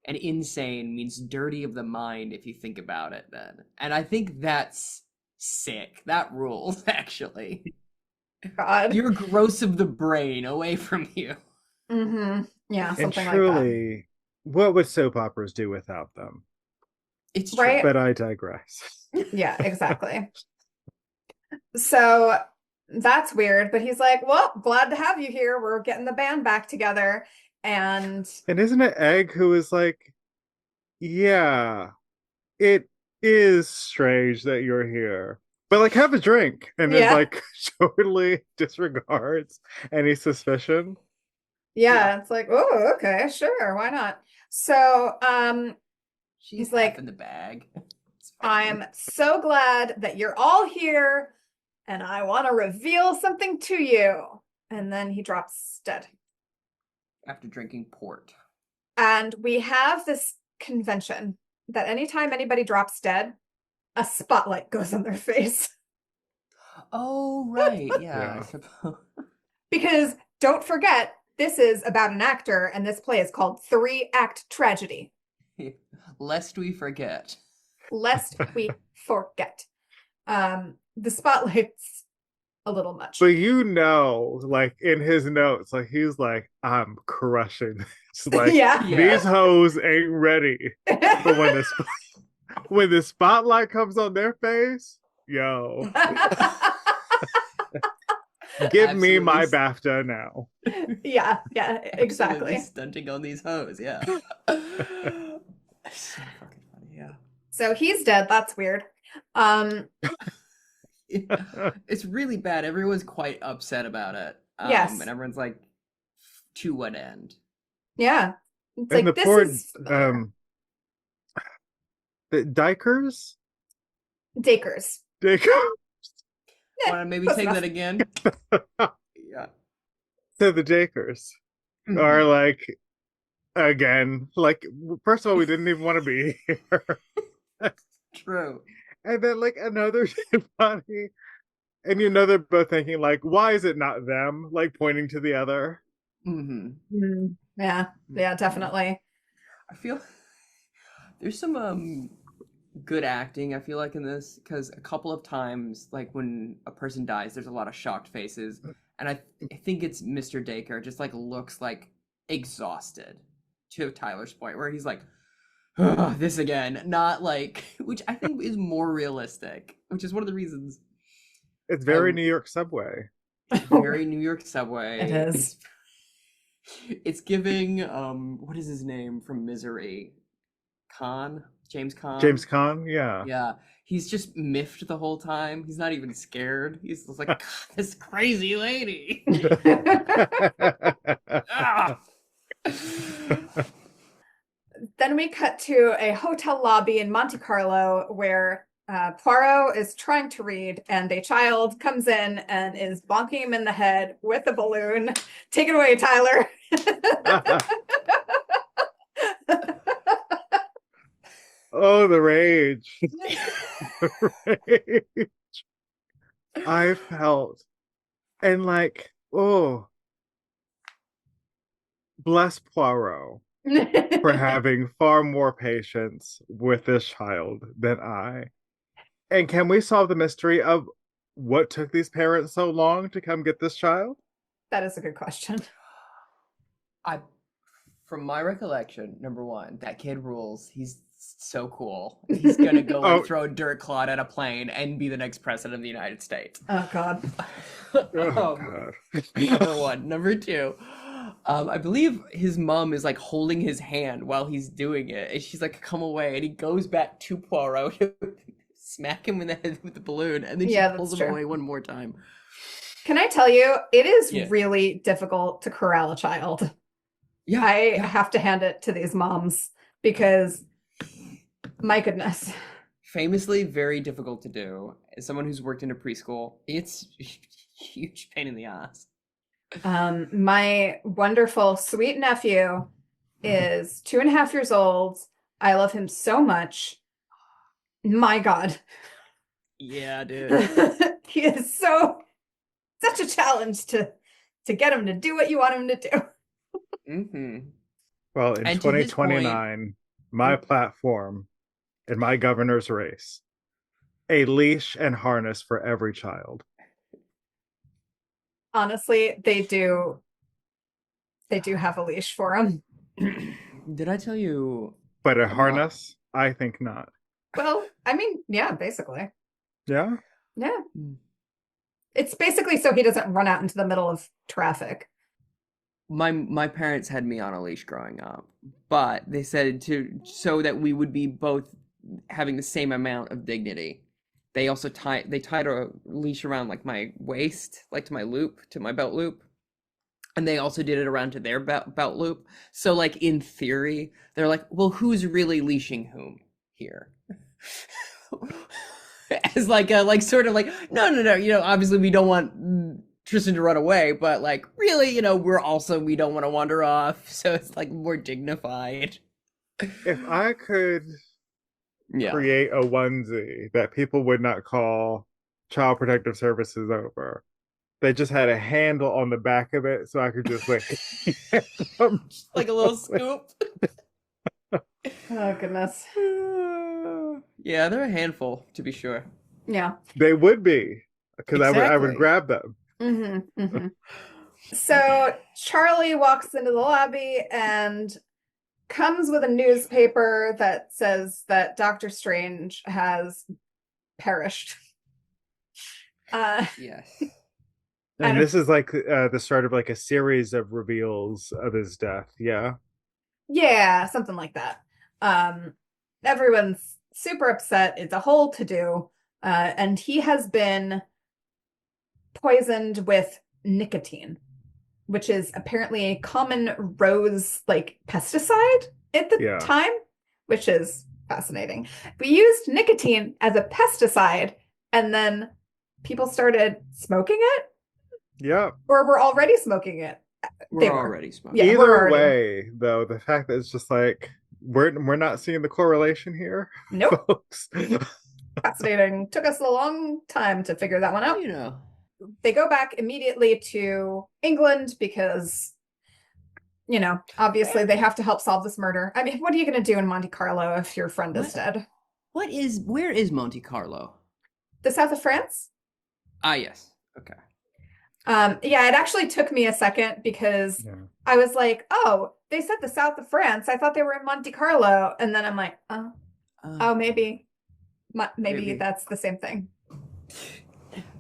And insane means dirty of the mind if you think about it then. And I think that's sick. That rules, actually. God. You're gross of the brain, away from you. Mm-hmm. Yeah, And something like that. truly, what would soap operas do without them? It's true. Right? But I digress. Yeah, exactly. So that's weird, but he's like, well, glad to have you here. We're getting the band back together. And Isn't it Egg who is like, yeah, it is strange that you're here, but like have a drink, and then yeah, like totally disregards any suspicion. yeah, it's like, oh, okay, sure, why not? So She's he's like, half in the bag. It's I'm fine. so glad that you're all here, and I want to reveal something to you. And then he drops dead. After drinking port. And we have this convention that anytime anybody drops dead, a spotlight goes on their face. Oh, right. Yeah, I Yeah. suppose. Because don't forget, this is about an actor, and this play is called 3-Act Tragedy. Lest we forget. Lest we forget. The spotlight's a little much. But like in his notes, like he's like, I'm crushing this. Like yeah. these hoes ain't ready. But when the spotlight comes on their face, yo, give me my BAFTA now. yeah, exactly. Absolutely stunting on these hoes, yeah. So fucking funny, yeah. So he's dead. That's weird. It's really bad. Everyone's quite upset about it. Yes. And everyone's like, to what end? Yeah. It's And like, the this poor is familiar. the Dykers? Dakers. Want to maybe close take enough. that again? Yeah. So the Dakers are like, again, like, first of all, we didn't even want to be here. True. And then like another body, and you know they're both thinking like, why is it not them? Like pointing to the other. Yeah, definitely. I feel there's some good acting, I feel like, in this, because a couple of times, like when a person dies, there's a lot of shocked faces, and I think it's Mr. Dacre just like looks like exhausted to Tyler's point, where he's like, oh, this again, not like, which I think is more realistic, which is one of the reasons. It's very New York subway. Very New York subway. It is. It's giving what is his name from Misery? James Caan. James Caan, yeah. Yeah. He's just miffed the whole time. He's not even scared. He's just like, this crazy lady. Ah! Then we cut to a hotel lobby in Monte Carlo where Poirot is trying to read, and a child comes in and is bonking him in the head with a balloon. Take it away, Tyler. Oh, the rage. The rage. I felt. And like, oh, bless Poirot for having far more patience with this child than I. And can we solve the mystery of what took these parents so long to come get this child? That is a good question. From my recollection, number one, that kid rules. He's so cool. He's gonna go like Oh. throw a dirt clod at a plane and be the next president of the United States. Oh God. Oh, God. Number one. Number two, I believe his mom is like holding his hand while he's doing it, and she's like, "Come away," and he goes back to Poirot to smack him in the head with the balloon, and then she Yeah, pulls that's him true. away one more time. Can I tell you, it is Yeah. really difficult to corral a child. Yeah, I yeah. have to hand it to these moms because, my goodness. Famously very difficult to do. As someone who's worked in a preschool, it's a huge pain in the ass. My wonderful sweet nephew is 2.5 years old. I love him so much. My God. Yeah, dude. He is such a challenge to get him to do what you want him to do. Mm-hmm. Well, in And to his point- 2029, my platform in my governor's race, a leash and harness for every child. Honestly, they do have a leash for him. Did I tell you? But a I'm not- harness? I think not. Well, I mean, yeah, basically. Yeah? Yeah. Hmm. It's basically so he doesn't run out into the middle of traffic. My parents had me on a leash growing up, but they said so that we would be both having the same amount of dignity. They also tied a leash around like my waist, like to my belt loop. And they also did it around to their belt loop. So like in theory, they're like, well, who's really leashing whom here? As like a sort of like, no, obviously we don't want Tristan to run away, but like really, we don't want to wander off, so it's like more dignified. If I could Yeah. create a onesie that people would not call Child Protective Services over, they just had a handle on the back of it, so I could just like Like a little scoop. Oh goodness. Yeah, they're a handful, to be sure. Yeah. They would be, because I would Exactly. grab them. Mm-hmm, mm-hmm. So Charlie walks into the lobby and comes with a newspaper that says that Doctor Strange has perished. Yes. And this is like the start of like a series of reveals of his death. Yeah. Yeah, something like that. Everyone's super upset. It's a whole to-do. And he has been poisoned with nicotine, which is apparently a common rose like pesticide at the time, which is fascinating. We used nicotine as a pesticide, and then people started smoking it. Yeah. Or were already smoking it. We're already smoking. Yeah, Either way, though, the fact that it's just like we're not seeing the correlation here. Nope. Folks. Fascinating. Took us a long time to figure that one out. They go back immediately to England because, obviously they have to help solve this murder. I mean, what are you going to do in Monte Carlo if your friend is dead? Where is Monte Carlo? The south of France? Ah, yes. Okay. Yeah, it actually took me a second because I was like, oh, they said the south of France. I thought they were in Monte Carlo. And then I'm like, maybe that's the same thing.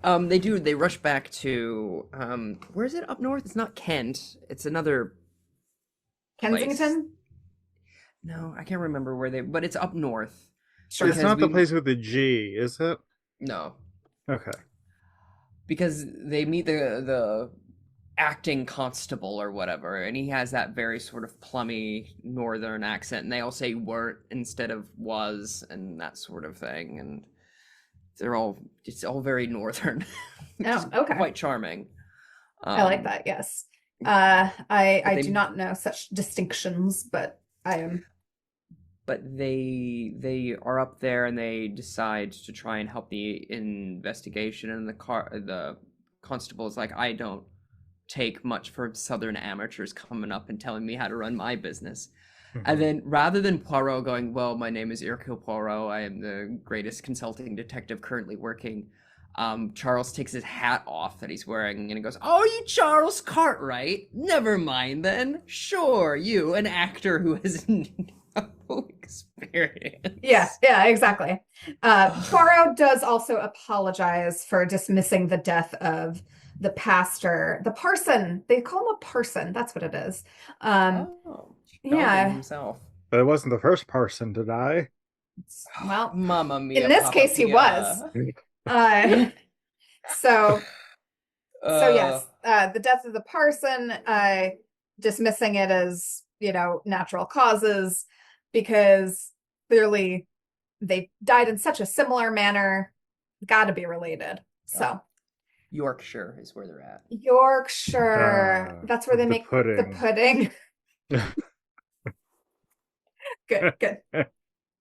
They rush back to, where is it up north? It's not Kent. It's another Kensington? place. No, I can't remember but it's up north. Sure. It's not the place with the G, is it? No. Okay. Because they meet the acting constable or whatever, and he has that very sort of plummy northern accent, and they all say "were" instead of "was" and that sort of thing, and it's all very northern. Oh, okay. Quite charming. I like that, yes. I do They not know such distinctions, but I am. but they are up there and they decide to try and help the investigation, and the constable is like, I don't take much for southern amateurs coming up and telling me how to run my business. And Mhm. then rather than Poirot going, well, my name is Hercule Poirot, I am the greatest consulting detective currently working, Charles takes his hat off that he's wearing and he goes, oh, you Charles Cartwright? Never mind then. Sure, you, an actor who has no Yeah, experience. yeah, exactly. Poirot does also apologize for dismissing the death of the pastor, the parson. They call him a parson. That's what it is. Um, Oh, Sheldon yeah. himself. But it wasn't the first person to die. Well, Mamma in mia, this Papa case, he was. Pia. Uh, so, so Uh, yes, the death of the parson, dismissing it as, natural causes because clearly they died in such a similar manner, got to be related. yep. So, Yorkshire is where they're at. Yorkshire, that's where they The make the pudding. pudding. Good, good.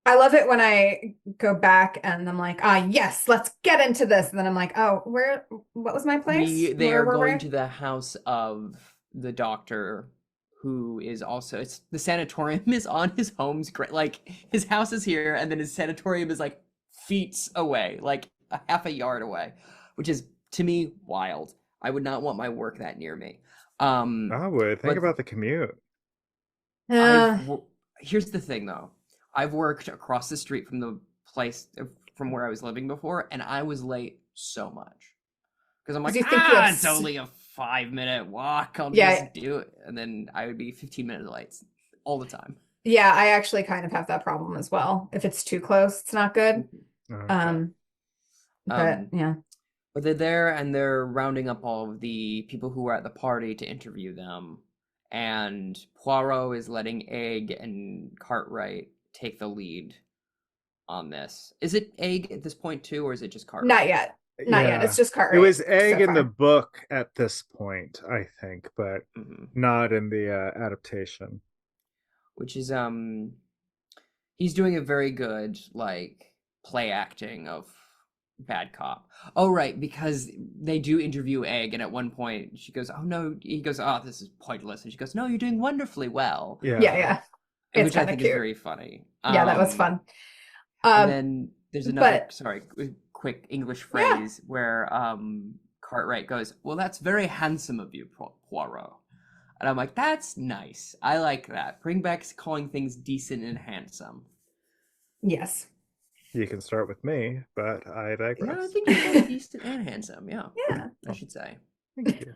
I love it when I go back and I'm like, yes, let's get into this. And then I'm like, oh, what was my place? They Where are were going we? to the house of the doctor who is also, it's the sanatorium is on his home's like his house is here and then his sanatorium is like feet away, like a half a yard away, which is to me wild. I would not want my work that near me. I would think But about the commute. Uh, here's the thing though. I've worked across the street from the place from where I was living before, and I was late so much because I'm because like, you think you have, it's only a 5 minute walk. I'll yeah, just do it, and then I would be 15 minutes late all the time. yeah, I actually kind of have that problem as well. If it's too close, it's not good. Okay. Um, but Um, yeah. but they're there and they're rounding up all of the people who were at the party to interview them, and Poirot is letting Egg and Cartwright take the lead on this. Is it Egg at this point too, or is it just Not Cartwright? yet. Not yet. It's Yeah. just It Cartwright was so egg in the far. book at this point, I think, but Hmm. not in the adaptation. Which is he's doing a very good like play acting of bad cop. Oh right, because they do interview Egg, and at one point she goes, "Oh no," he goes, "Oh, this is pointless," and she goes, "No, you're doing wonderfully well," Yeah, Yeah. yeah. and It's which I kind of think is cute. very funny. Yeah, that was fun. And Um, then there's another but sorry quick English yeah, phrase where Cartwright goes, "Well, that's very handsome of you, Poirot." And I'm like, that's nice. I like that. Bring back calling things decent and handsome. yes. You can start with me, but I Yeah, I digress. think you're both decent and handsome. Yeah, Yeah. I Oh, should say. thank you.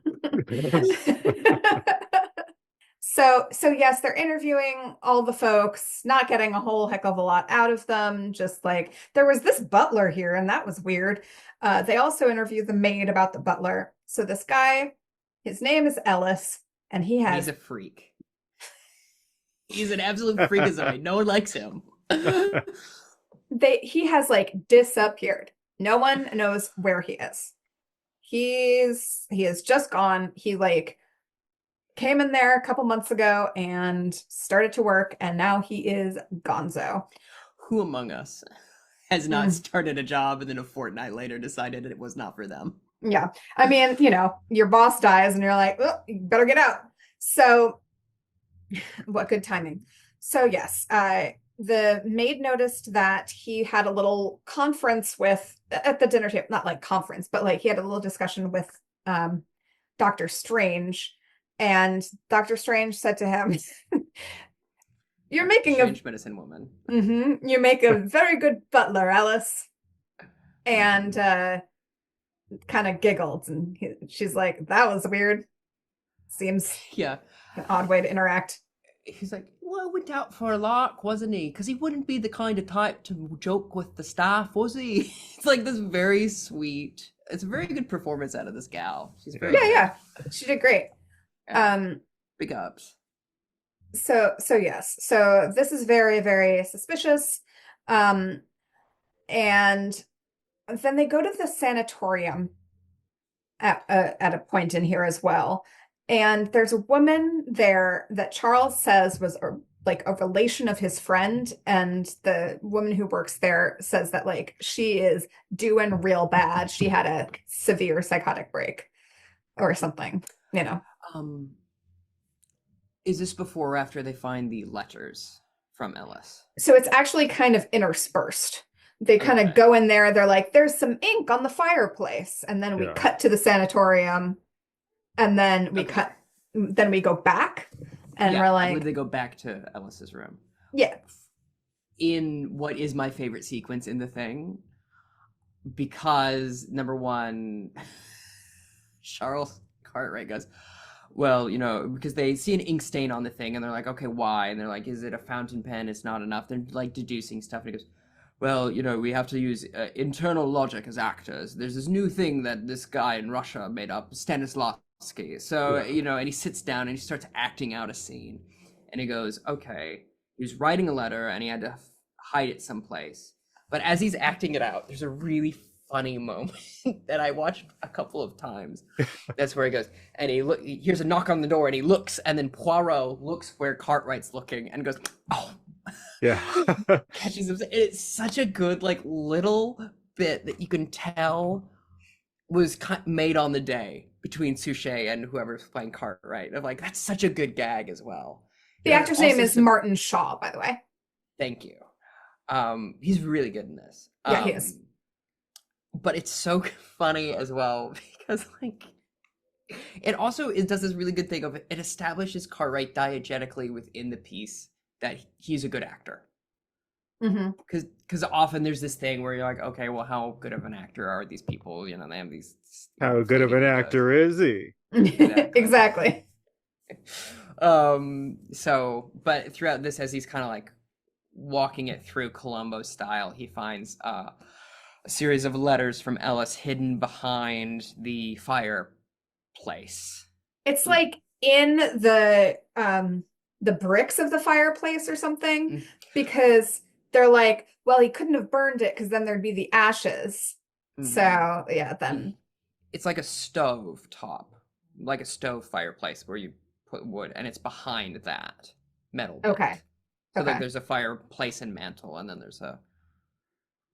So yes, they're interviewing all the folks, not getting a whole heck of a lot out of them. Just like there was this butler here, and that was weird. They also interview the maid about the butler. So this guy, his name is Ellis, and he And he's has a freak. He's an absolute freakazoid. No one likes him. he has like disappeared. No one knows where he is. He is just gone. He like came in there a couple months ago and started to work, and now he is gonzo. Who among us has not Mm, started a job and then a fortnight later decided it was not for them? yeah. I mean, your boss dies and you're like, oh, you better get out. So, what good timing. So, yes, the maid noticed that he had a little conference at the dinner table, not like conference, but like he had a little discussion with um, Dr. Strange. And Dr. Strange said to him, You're Dr. making a Strange Medicine Woman. you make a very good butler, Alice. And kind of giggled, and she's like, "That was weird. Seems Yeah. an odd way to interact." He's like, well, he went out for a lark, wasn't he? Because he wouldn't be the kind of type to joke with the staff, was he? It's like this very sweet. It's a very good performance out of this gal. She's very Yeah, Yeah. good. yeah, she did great. Yeah. Um, Big ups. so yes, so this is very, very suspicious. Um, and then they go to the sanatorium at a point in here as well. And there's a woman there that Charles says was like a relation of his friend. And the woman who works there says that like she is doing real bad. She had a severe psychotic break or something, you know. Is this before or after they find the letters from Ellis? So it's actually kind of interspersed. They kind of go in there, they're like, there's some ink on the fireplace. And then we cut to the sanatorium. And then we go back and we're like, they go back to Ellis's room. Yeah. In what is my favorite sequence in the thing, because number one, Charles Cartwright goes, well, you know, because they see an ink stain on the thing and they're like, okay, why? And they're like, is it a fountain pen? It's not enough. They're like deducing stuff. And he goes, well, you know, we have to use internal logic as actors. There's this new thing that this guy in Russia made up, Stanislavski. So, you know, and he sits down and he starts acting out a scene. And he goes, okay, he was writing a letter and he had to hide it someplace. But as he's acting it out, there's a really funny moment that I watched a couple of times. That's where he goes, and he hears a knock on the door and he looks, and then Poirot looks where Cartwright's looking and goes, oh. Yeah. Catches him. It's such a good, like, little bit that you can tell was made on the day between Suchet and whoever's playing Cartwright. Of like, that's such a good gag as well. The actor's name is Martin Shaw, by the way. Thank you. He's really good in this. Yeah, he is. But it's so funny as well because, like, it does this really good thing of it establishes Cartwright diegetically within the piece that he's a good actor. Because often there's this thing where you're like, okay, well, how good of an actor are these people? You know, they have these. How good of an actor is he? Exactly. So, but throughout this, as he's kind of like walking it through Columbo style, he finds a series of letters from Ellis hidden behind the fireplace. It's like in the bricks of the fireplace or something, because they're like, well, he couldn't have burned it because then there'd be the ashes. So yeah, then it's like a stove top, like a stove fireplace where you put wood, and it's behind that metal bit. Okay. So like there's a fireplace and mantle, and then there's a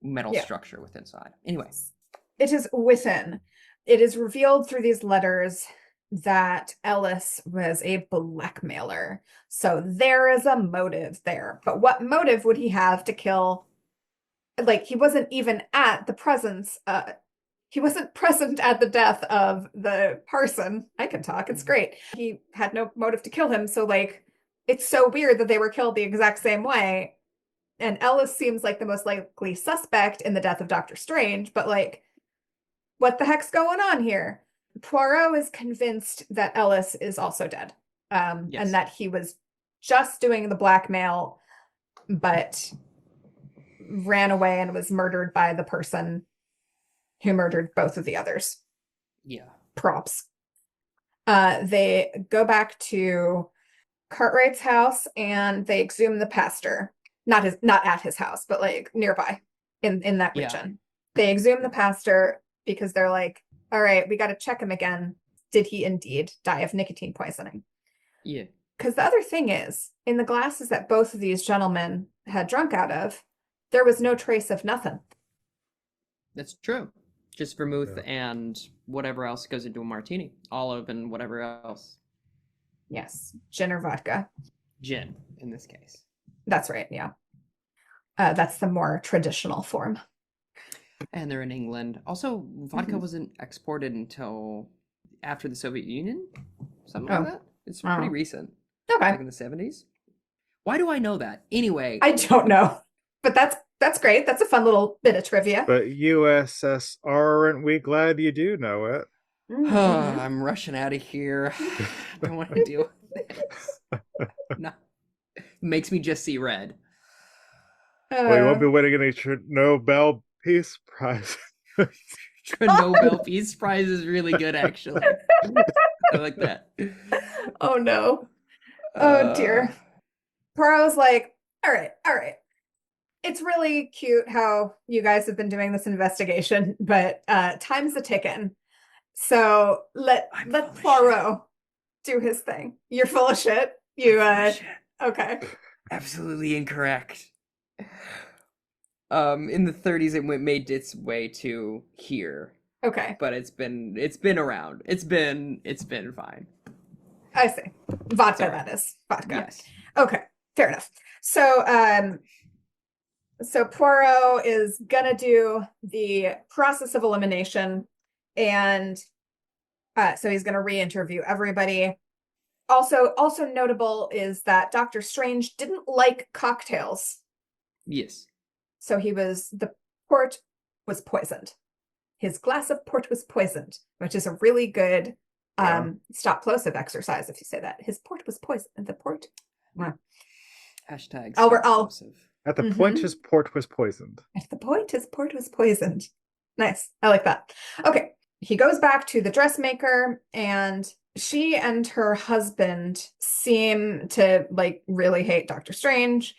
metal structure within inside. Anyway, it is within. It is revealed through these letters that Ellis was a blackmailer. So there is a motive there. But what motive would he have to kill? Like, he wasn't even at the presence. He wasn't present at the death of the parson. I can talk. It's great. He had no motive to kill him. So, like, it's so weird that they were killed the exact same way. And Ellis seems like the most likely suspect in the death of Dr. Strange. But, like, what the heck's going on here? Poirot is convinced that Ellis is also dead, and that he was just doing the blackmail, but ran away and was murdered by the person who murdered both of the others. Yeah. Props. They go back to Cartwright's house and they exhume the pastor. Not at his house, but like nearby in that region. They exhume the pastor because they're like, all right, we got to check him again. Did he indeed die of nicotine poisoning? Yeah. Because the other thing is, in the glasses that both of these gentlemen had drunk out of, there was no trace of nothing. That's true. Just vermouth and whatever else goes into a martini. Olive and whatever else. Yes. Gin or vodka. Gin, in this case. That's right, yeah. That's the more traditional form. And they're in England. Also, vodka wasn't exported until after the Soviet Union? Something like that? It's pretty recent. Okay. Like in the 70s. Why do I know that? Anyway. I don't know. But that's great. That's a fun little bit of trivia. But USS, aren't we glad you do know it? I'm rushing out of here. I don't want to deal with this. No. Makes me just see red. Well, you won't be winning any Nobel Peace Prize. Nobel Peace Prize is really good, actually. I like that. Oh, no. Oh, dear. Poirot's like, all right. It's really cute how you guys have been doing this investigation, but time's a ticking. So let Poirot do his thing. You're full of shit. You okay. Absolutely incorrect. In the 30s, it made its way to here. Okay. But it's been around. It's been fine. I see. Vodka, that is. Vodka. Yes. Okay, fair enough. So so Poirot is gonna do the process of elimination, and so he's gonna re-interview everybody. Also notable is that Dr. Strange didn't like cocktails. Yes. So the port was poisoned. His glass of port was poisoned, which is a really good stop plosive exercise if you say that. His port was poisoned. The port. Hashtag I'll plosive. At the point his port was poisoned. At the point his port was poisoned. Nice. I like that. Okay. He goes back to the dressmaker, and she and her husband seem to like really hate Dr. Strange.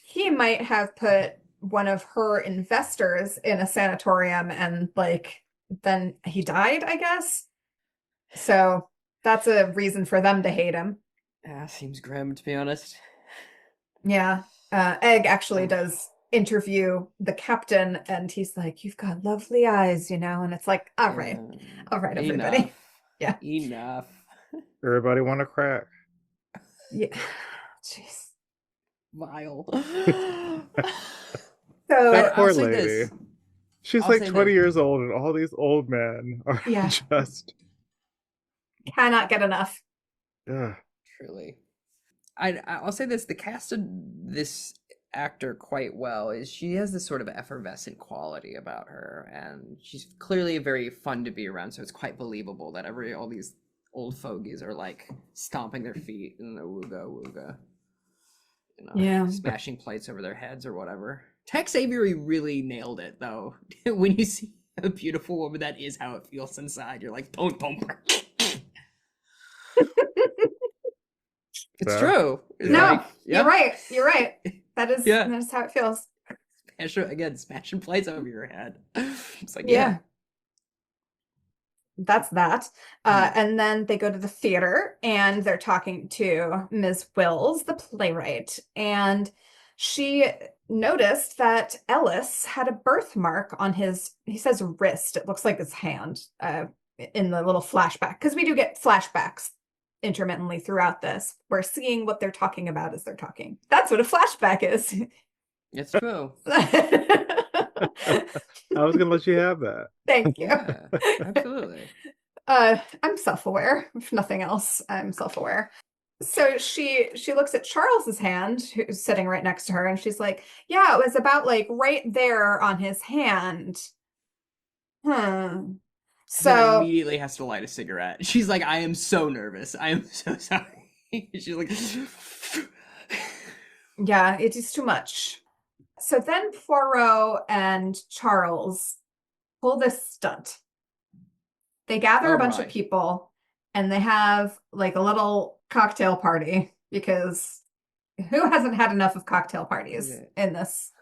He might have put one of her investors in a sanatorium, and like then he died, I guess. So that's a reason for them to hate him. Seems grim, to be honest. Yeah. Egg actually does interview the captain, and he's like, "You've got lovely eyes, you know," and it's like, all right, everybody. Enough. Yeah. Enough. Everybody want to crack. Yeah. Jeez. Vile. So That poor I'll say lady. this. She's I'll like say 20 this. years old, and all these old men are just cannot get enough. Truly. I'll say this, the cast of this actor quite well is she has this sort of effervescent quality about her, and she's clearly very fun to be around, so it's quite believable that all these old fogies are like stomping their feet in the wooga wooga, smashing plates over their heads or whatever. Tex Avery really nailed it though. When you see a beautiful woman, that is how it feels inside. You're like, boom, boom. It's true. It's you're right. You're right. That is how it feels. Smashing plates over your head. It's like, that's that. And then they go to the theater, and they're talking to Ms. Wills, the playwright, and she noticed that Ellis had a birthmark on his, he says wrist, it looks like his hand, in the little flashback, because we do get flashbacks intermittently throughout this. We're seeing what they're talking about as they're talking. That's what a flashback is. It's true. I was gonna let you have that. Thank you. Yeah, absolutely. I'm self-aware. If nothing else, I'm self-aware. So she looks at Charles's hand, who's sitting right next to her, and she's like, "Yeah, it was about like right there on his hand." So immediately has to light a cigarette. She's like, "I am so nervous. I am so sorry." She's like, "Yeah, it is too much." So then Poirot and Charles pull this stunt. They gather a bunch of people, and they have like a little cocktail party, because who hasn't had enough of cocktail parties in this?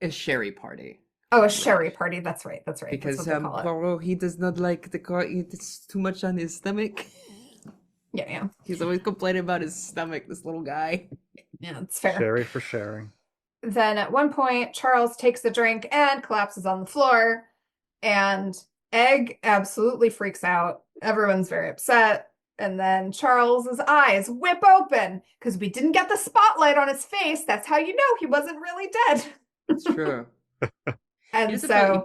A sherry party. Oh, a sherry party. That's right. Because Poirot, he does not like it's too much on his stomach. Yeah. He's always complaining about his stomach, this little guy. Yeah, it's fair. Sherry for sharing. Then at one point, Charles takes the drink and collapses on the floor, and Egg absolutely freaks out. Everyone's very upset. And then Charles's eyes whip open, because we didn't get the spotlight on his face. That's how you know he wasn't really dead. It's true. And he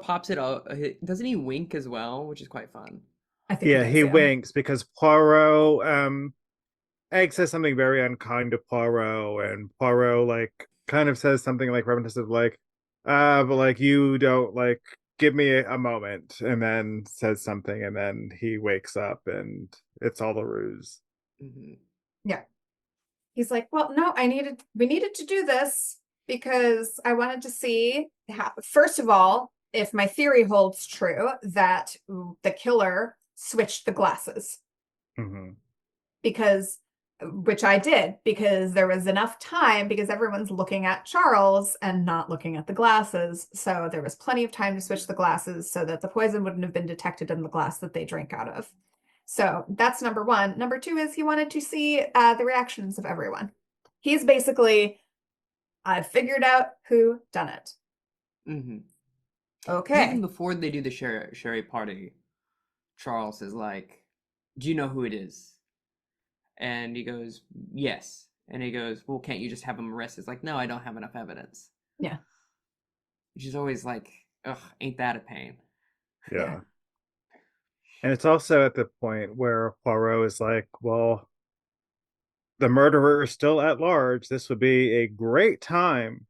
pops it out. Doesn't he wink as well, which is quite fun? I think he winks, because Poirot, Egg says something very unkind to Poirot, and Poirot like kind of says something like reminiscent of like, but like you don't like give me a moment, and then says something, and then he wakes up, and it's all a ruse. Mm-hmm. Yeah. He's like, well, no, we needed to do this because I wanted to see first of all, if my theory holds true that the killer switched the glasses. Mm-hmm. Which I did, because there was enough time, because everyone's looking at Charles and not looking at the glasses. So there was plenty of time to switch the glasses so that the poison wouldn't have been detected in the glass that they drank out of. So that's number one. Number two is he wanted to see the reactions of everyone. He's basically, I've figured out who done it. Mm-hmm. Okay. Even before they do the sherry party, Charles is like, "Do you know who it is?" And he goes, "Yes." And he goes, "Well, can't you just have him arrested?" It's like, "No, I don't have enough evidence." Yeah. She's always like, "Ugh, ain't that a pain?" Yeah. And it's also at the point where Poirot is like, well, the murderer is still at large. This would be a great time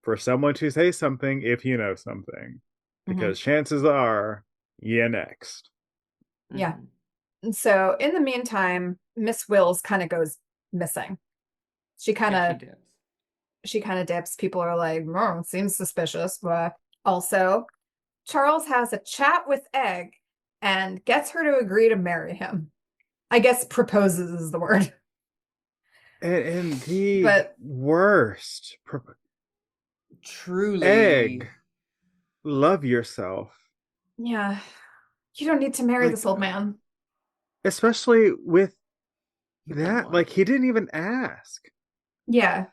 for someone to say something if you know something, because chances are you're next. Yeah. And so in the meantime, Miss Wills kind of goes missing. She kind Yeah, of dips. People are like, oh, seems suspicious. But also, Charles has a chat with Egg and gets her to agree to marry him. I guess proposes is the word. And the But worst Truly. Egg, love yourself. yeah, you don't need to marry Like, this old man. especially with He wouldn't that, want like, to. he didn't even ask. Yeah.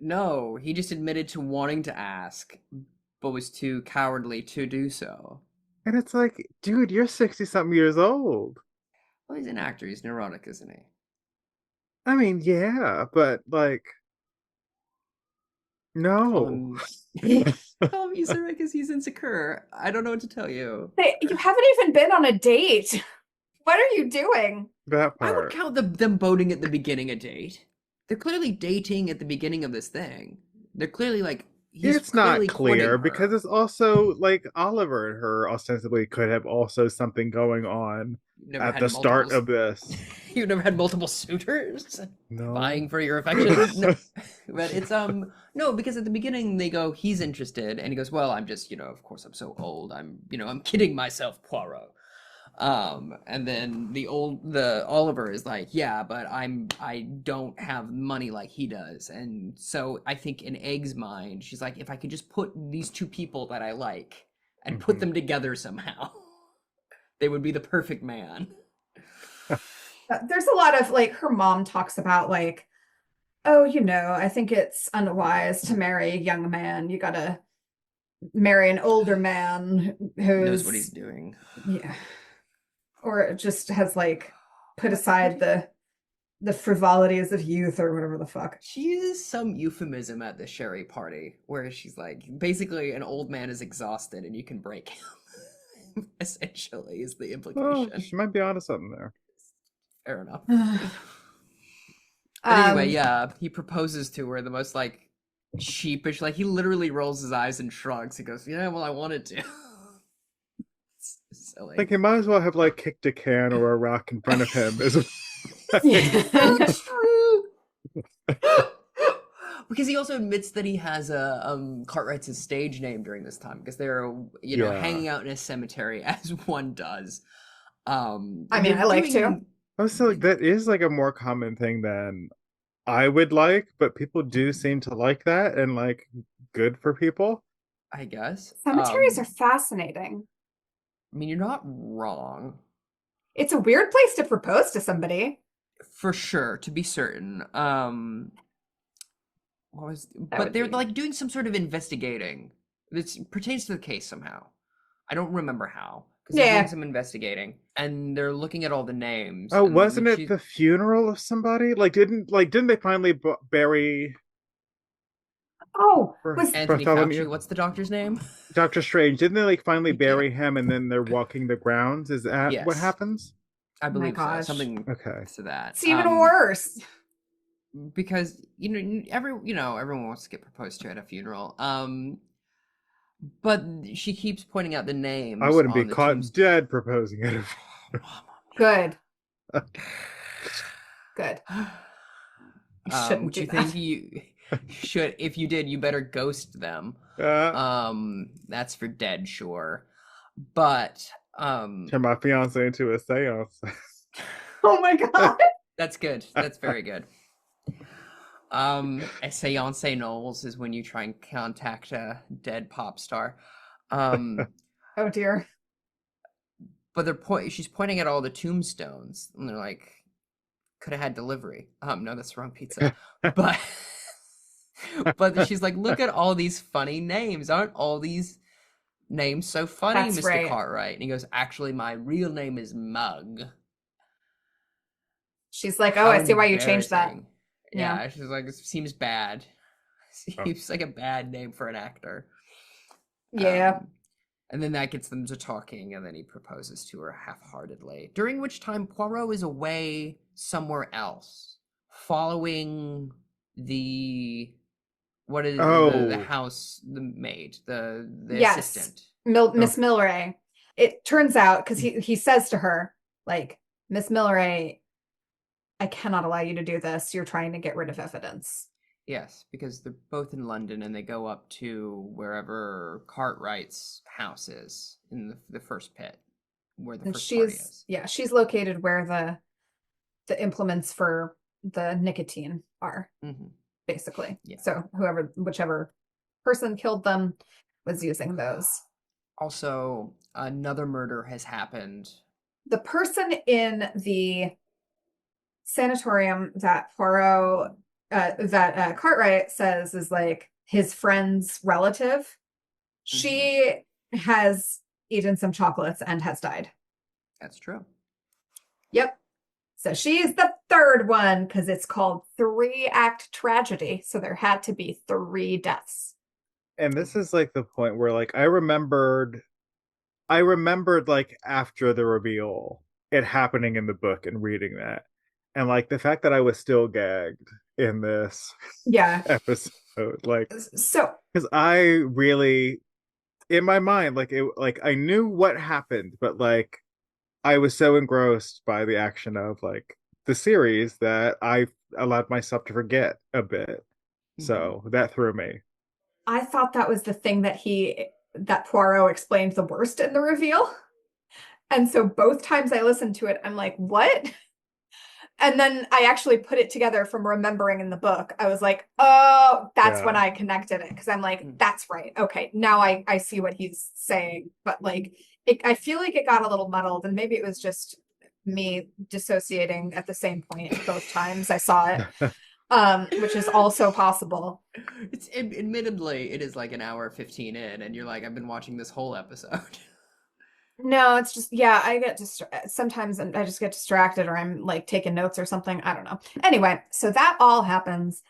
No, he just admitted to wanting to ask, but was too cowardly to do so. And it's like, dude, you're 60 something years old. Well, he's an actor. He's neurotic, isn't he? I mean, yeah, but like, Call no. him, call him Issa because he's insecure. I don't know what to tell you. You haven't even been on a date. What are you doing? That I would part. count them boating at the beginning a date. They're clearly dating at the beginning of this thing. They're clearly like he's It's clearly not courting clear her. because it's also like Oliver and her ostensibly could have also something going on You've never at had the start of this. You've never had multiple suitors No. vying for your affection. No. But it's no, because at the beginning they go, he's interested, and he goes, well, I'm just, of course I'm so old. I'm kidding myself, Poirot. And then the Oliver is like, yeah, but I don't have money like he does. And so I think in Egg's mind, she's like, if I could just put these two people that I like and put them together somehow, they would be the perfect man. There's a lot of like her mom talks about like, oh, I think it's unwise to marry a young man. You gotta marry an older man Knows what he's who's doing. yeah, or just has like put aside the frivolities of youth or whatever the fuck. She uses some euphemism at the sherry party where she's like, basically, an old man is exhausted and you can break him. Essentially, is the implication. Oh, she might be onto something there. Fair enough. But anyway, yeah, he proposes to her the most like sheepish, like he literally rolls his eyes and shrugs. He goes, "Yeah, well, I wanted to." It's silly. Like, he might as well have like kicked a can or a rock in front of him. So true. Because he also admits that he has a Cartwright's his stage name during this time because they're hanging out in a cemetery as one does. I mean, I like to. Also, like, that is like a more common thing than I would like, but people do seem to like that and like good for people. I guess. Cemeteries are fascinating. I mean, you're not wrong. It's a weird place to propose to somebody. For sure, to be certain. But they're like doing some sort of investigating. This pertains to the case somehow. I don't remember how. Because they're doing some investigating. And they're looking at all the names. Oh, wasn't it the funeral of somebody? Didn't they finally bury was Anthony Fauci? What's the doctor's name? Dr. Strange. Didn't they like finally bury him and then they're walking the grounds? Is that what happens? I believe so. Something to that. It's even worse. Because everyone wants to get proposed to at a funeral. But she keeps pointing out the names. I wouldn't be caught dead proposing at a funeral. Good. Which you think you should, if you did, you better ghost them. That's for dead, sure. But turn my fiance into a seance. Oh my god. That's good. That's very good. A seance Knowles is when you try and contact a dead pop star. Oh dear. but she's pointing at all the tombstones, and they're like, could have had delivery. No, that's the wrong pizza. But but she's like, look at all these funny names. Aren't all these names so funny, That's Mr. right. Cartwright? And he goes, actually, my real name is Mug. She's like, oh, How I see why you changed that. embarrassing. Yeah. Yeah, she's like, it seems bad. Seems like a bad name for an actor. Yeah. And then that gets them to talking, and then he proposes to her half-heartedly. During which time Poirot is away somewhere else, following the the house, the maid, the Yes. assistant. Miss Miller. It turns out, because he says to her, like, Miss Miller, I cannot allow you to do this. You're trying to get rid of evidence. Yes, because they're both in London, and they go up to wherever Cartwright's house is in the first pit, where the first party is. Yeah, she's located where the implements for the nicotine are, basically. Yeah. So whichever person killed them was using those. Also, another murder has happened. The person in the sanatorium that Poirot, that Cartwright says is like his friend's relative, she has eaten some chocolates and has died. That's true. Yep. So she's the third one, because it's called 3-act tragedy. So there had to be 3 deaths. And this is like the point where like I remembered like after the reveal it happening in the book and reading that. And like the fact that I was still gagged in this episode, like, so because I really, in my mind, like I knew what happened, but like I was so engrossed by the action of like the series that I allowed myself to forget a bit. So that threw me. I thought that was the thing that Poirot explained the worst in the reveal. And so both times I listened to it, I'm like, what? And then I actually put it together from remembering in the book. I was like, oh, that's when I connected it. Because I'm like, that's right. Okay, now I see what he's saying. But like, I feel like it got a little muddled. And maybe it was just me dissociating at the same point both times I saw it. Which is also possible. It's admittedly, it is like an hour 15 in, and you're like, I've been watching this whole episode. No, it's just, yeah, I get sometimes I just get distracted, or I'm like taking notes or something. I don't know. Anyway, so that all happens.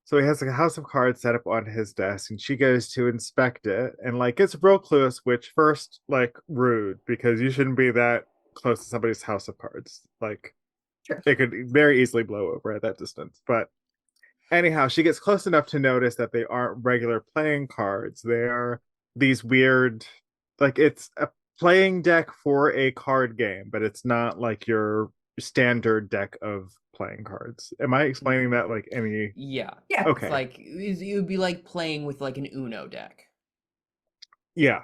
So he has a house of cards set up on his desk, and she goes to inspect it and like gets real close, which first, like, rude, because you shouldn't be that close to somebody's house of cards. Like, True. It could very easily blow over at that distance. But anyhow, she gets close enough to notice that they aren't regular playing cards. They're these weird, like, it's a playing deck for a card game, but it's not like your standard deck of playing cards. Am I explaining that like any? Yeah. Okay. It's like it would be like playing with like an Uno deck. Yeah.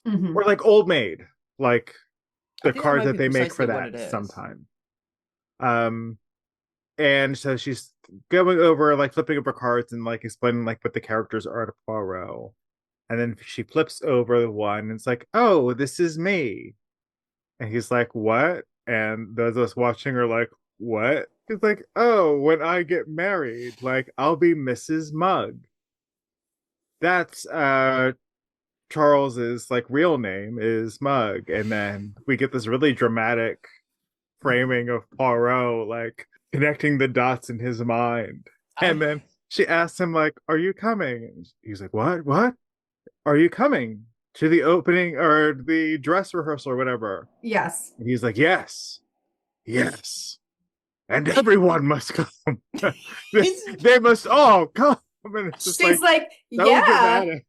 Or like Old Maid, like the card that they make for that sometime. And so she's going over, like, flipping over cards and like explaining like what the characters are to Poirot. And then she flips over the one and it's like, oh, this is me. And he's like, what? And those of us watching are like, what? He's like, oh, when I get married, like, I'll be Mrs. Mug. That's Charles's like real name is Mug. And then we get this really dramatic framing of Poirot like connecting the dots in his mind. And then she asks him like, are you coming? And he's like, what are you coming to the opening or the dress rehearsal or whatever? Yes. And he's like, yes, and everyone must come. They must all come. And it's just she's like yeah.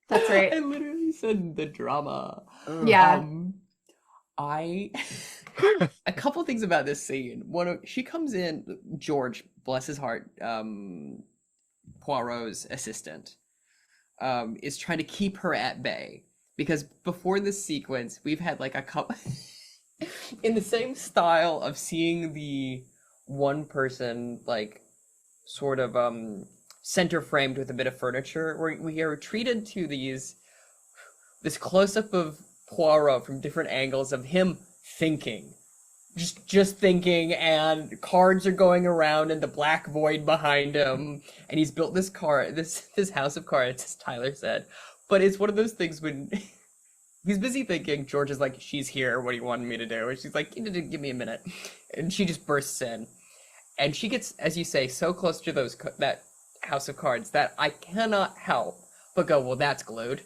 That's right. I literally said the drama. Yeah. A couple things about this scene. She comes in, George, bless his heart, Poirot's assistant, is trying to keep her at bay, because before this sequence we've had like a couple in the same style of seeing the one person like sort of center framed with a bit of furniture, where we are treated to this close-up of Poirot from different angles of him thinking. Just thinking, and cards are going around and the black void behind him, and he's built this house of cards, as Tyler said. But it's one of those things when he's busy thinking, George is like, she's here, what do you want me to do? And she's like, give me a minute. And she just bursts in. And she gets, as you say, so close to that house of cards that I cannot help but go, well, that's glued.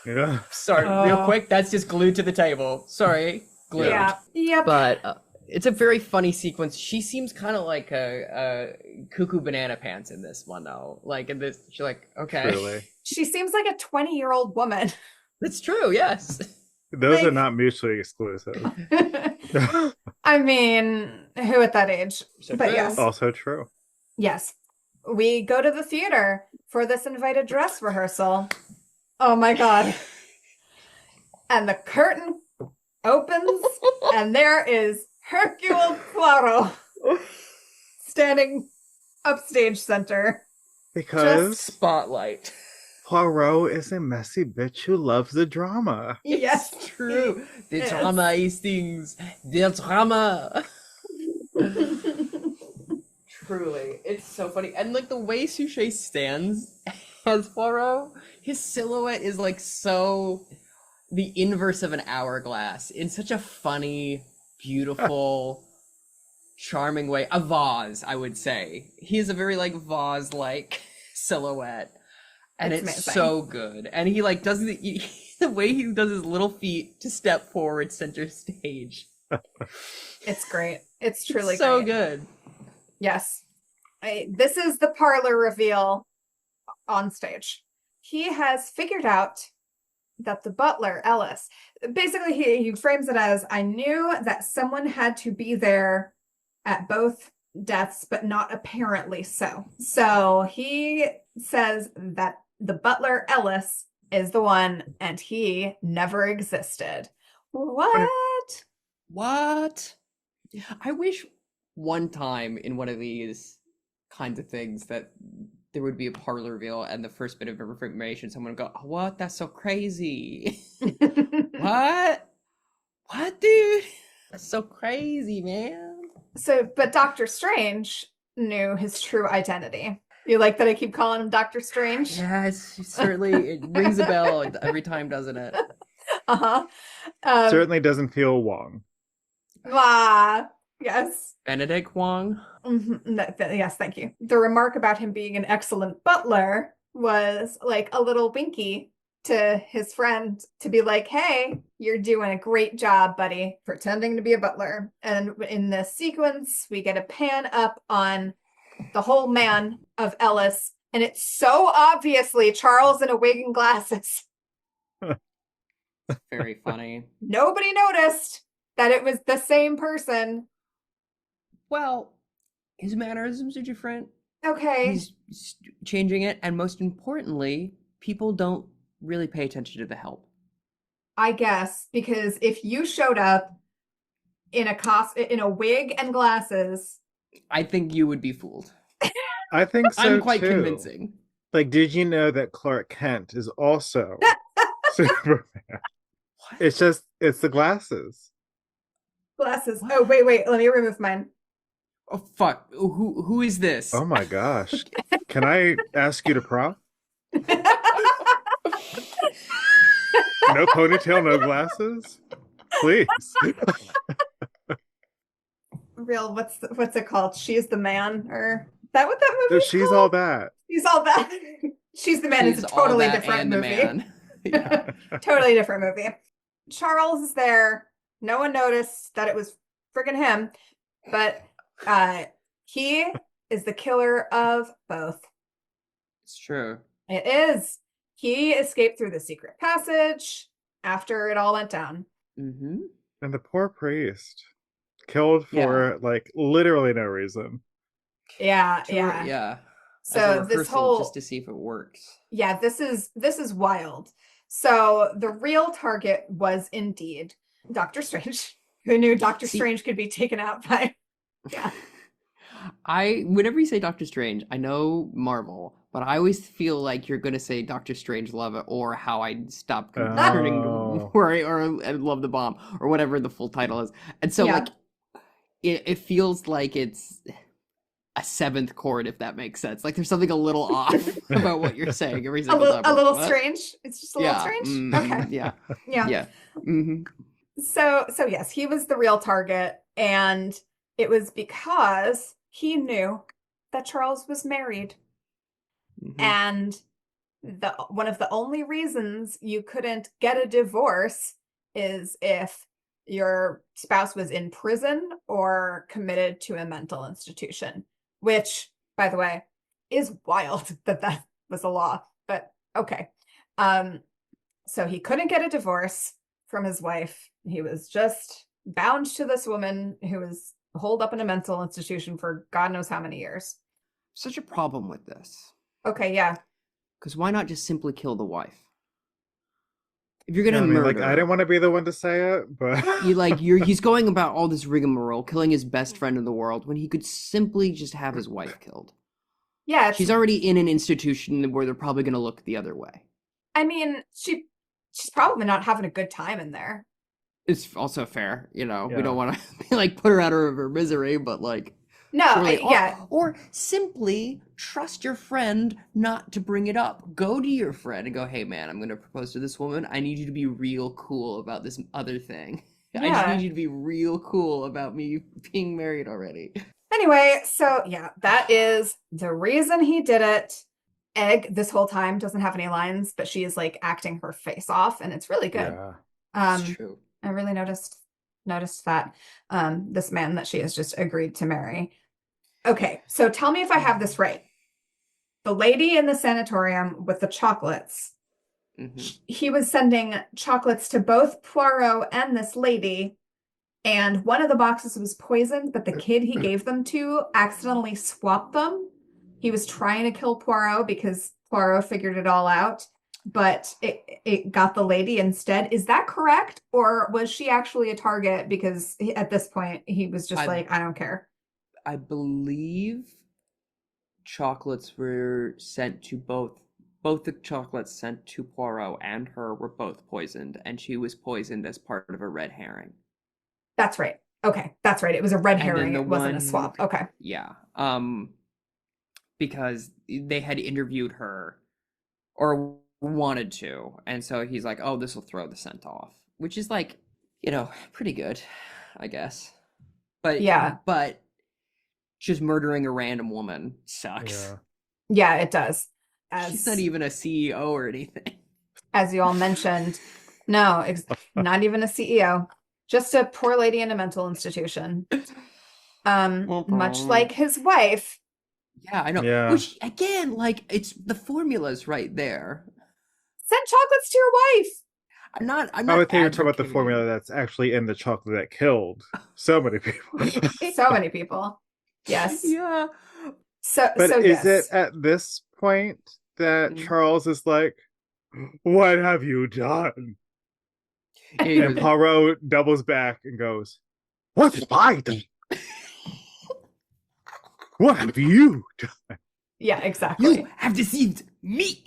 Yeah. Sorry, real quick, that's just glued to the table. Sorry, glued. Yeah. Yep. But it's a very funny sequence. She seems kind of like a cuckoo banana pants in this one, though. Like in this, she's like, okay. Truly. She seems like a 20-year-old woman. That's true, yes. Those are not mutually exclusive. I mean, who at that age? So but true. yes. Also true. Yes. We go to the theater for this invited dress rehearsal. Oh my God. And the curtain opens and there is Hercule Poirot standing upstage center. Because Spotlight. Poirot is a messy bitch who loves the drama. Yes. It's true. The Yes. drama is things. The drama. Truly. It's so funny. And like the way Suchet stands as Poirot, his silhouette is like so the inverse of an hourglass in such a funny, beautiful, charming way. A vase, I would say. He is a very like vase-like silhouette. And it's amazing. so good. And he like does the way he does his little feet to step forward center stage. It's great. It's truly so great. good. Yes. This is the parlor reveal on stage. He has figured out that the butler, Ellis, basically he frames it as, I knew that someone had to be there at both deaths, but not apparently so. So he says that the butler, Ellis, is the one, and he never existed. What? What? I wish one time in one of these kinds of things that there would be a parlor reveal and the first bit of information someone would go, oh, what? That's so crazy. What? What, dude? That's so crazy, man. So, but Doctor Strange knew his true identity. You like that I keep calling him Doctor Strange? Yes, certainly. It rings a bell every time, doesn't it? Uh-huh. Certainly doesn't feel Wong. Yes. Benedict Wong? Yes, thank you. The remark about him being an excellent butler was like a little winky to his friend to be like, hey, you're doing a great job, buddy, pretending to be a butler. And in this sequence, we get a pan up on the whole man of Ellis, and it's so obviously Charles in a wig and glasses. Very funny. Nobody noticed that it was the same person. Well, his mannerisms are different. Okay. He's changing it, and most importantly, people don't really pay attention to the help. I guess, because if you showed up in a wig and glasses, I think you would be fooled. I think so I'm quite too. convincing. Like, did you know that Clark Kent is also Superman? What? It's the glasses. glasses. What? Oh, wait, let me remove mine. Oh fuck! Who is this? Oh my gosh. Can I ask you to prop? No ponytail, no glasses? Please. Real, what's it called? She's the man, or that what that movie? She's all that. She's all that. She's the man. She's It's a all totally that different and the movie. man. Yeah. Totally different movie. Charles is there. No one noticed that it was friggin' him, but he is the killer of both. It's true. It is. He escaped through the secret passage after it all went down. Mm-hmm. And the poor priest killed for like literally no reason. Yeah. Yeah. So As a this rehearsal, whole just to see if it works. Yeah, this is wild. So the real target was indeed Doctor Strange. Who knew Doctor Strange could be taken out by? Yeah. Whenever you say Doctor Strange, I know Marvel, But I always feel like you're gonna say Doctor Strangelove or How I Stopped Turning Oh. or Love the Bomb or whatever the full title is. And so Yeah. like it feels like it's a seventh chord, if that makes sense. Like there's something a little off about what you're saying every single time. A little What? strange. It's just a little strange. Okay. Yeah. Yeah. Yeah. Mm-hmm. So yes, he was the real target, and it was because he knew that Charles was married. Mm-hmm. And one of the only reasons you couldn't get a divorce is if your spouse was in prison or committed to a mental institution, which, by the way, is wild that was a law, but okay. So he couldn't get a divorce from his wife. He was just bound to this woman who was holed up in a mental institution for God knows how many years. Such a problem with this. Okay, yeah. Because why not just simply kill the wife? If you're gonna murder, like, I didn't want to be the one to say it, but he's going about all this rigmarole, killing his best friend in the world, when he could simply just have his wife killed. Yeah, she's already in an institution where they're probably gonna look the other way. I mean, she's probably not having a good time in there. It's also fair, we Yeah. don't want to like put her out of her misery, but like no, surely, yeah, or simply trust your friend not to bring it up. Go to your friend and go, "Hey, man, I'm going to propose to this woman. I need you to be real cool about this other thing. Yeah. I just need you to be real cool about me being married already." Anyway, so yeah, that is the reason he did it. Egg this whole time doesn't have any lines, but she is like acting her face off, and it's really good. Yeah. It's true. I really noticed that this man that she has just agreed to marry. Okay, so tell me if I have this right. The lady in the sanatorium with the chocolates, he was sending chocolates to both Poirot and this lady, and one of the boxes was poisoned, but the kid he gave them to accidentally swapped them. He was trying to kill Poirot because Poirot figured it all out, but it got the lady instead. Is that correct? Or was she actually a target because at this point he was just like, I don't care. I believe chocolates were sent to both the chocolates sent to Poirot and her were both poisoned, and she was poisoned as part of a red herring. That's right. Okay, that's right. It was a red herring. It wasn't a swap. Okay. Yeah. Because they had interviewed her or wanted to, and so he's like, "Oh, this will throw the scent off," which is like, pretty good, I guess. But yeah, but just murdering a random woman sucks. Yeah, it does. She's not even a CEO or anything. As you all mentioned, no, not even a CEO, just a poor lady in a mental institution. Much like his wife. Yeah, I know. Yeah. Which again, like, it's the formula's right there. Send chocolates to your wife. I'm not I would think you're talking about the formula that's actually in the chocolate that killed so many people. So many people. Yes. Yeah. But is it at this point that Charles is like, "What have you done?" And Poirot doubles back and goes, "What have I done? What have you done?" Yeah, exactly. You have deceived me.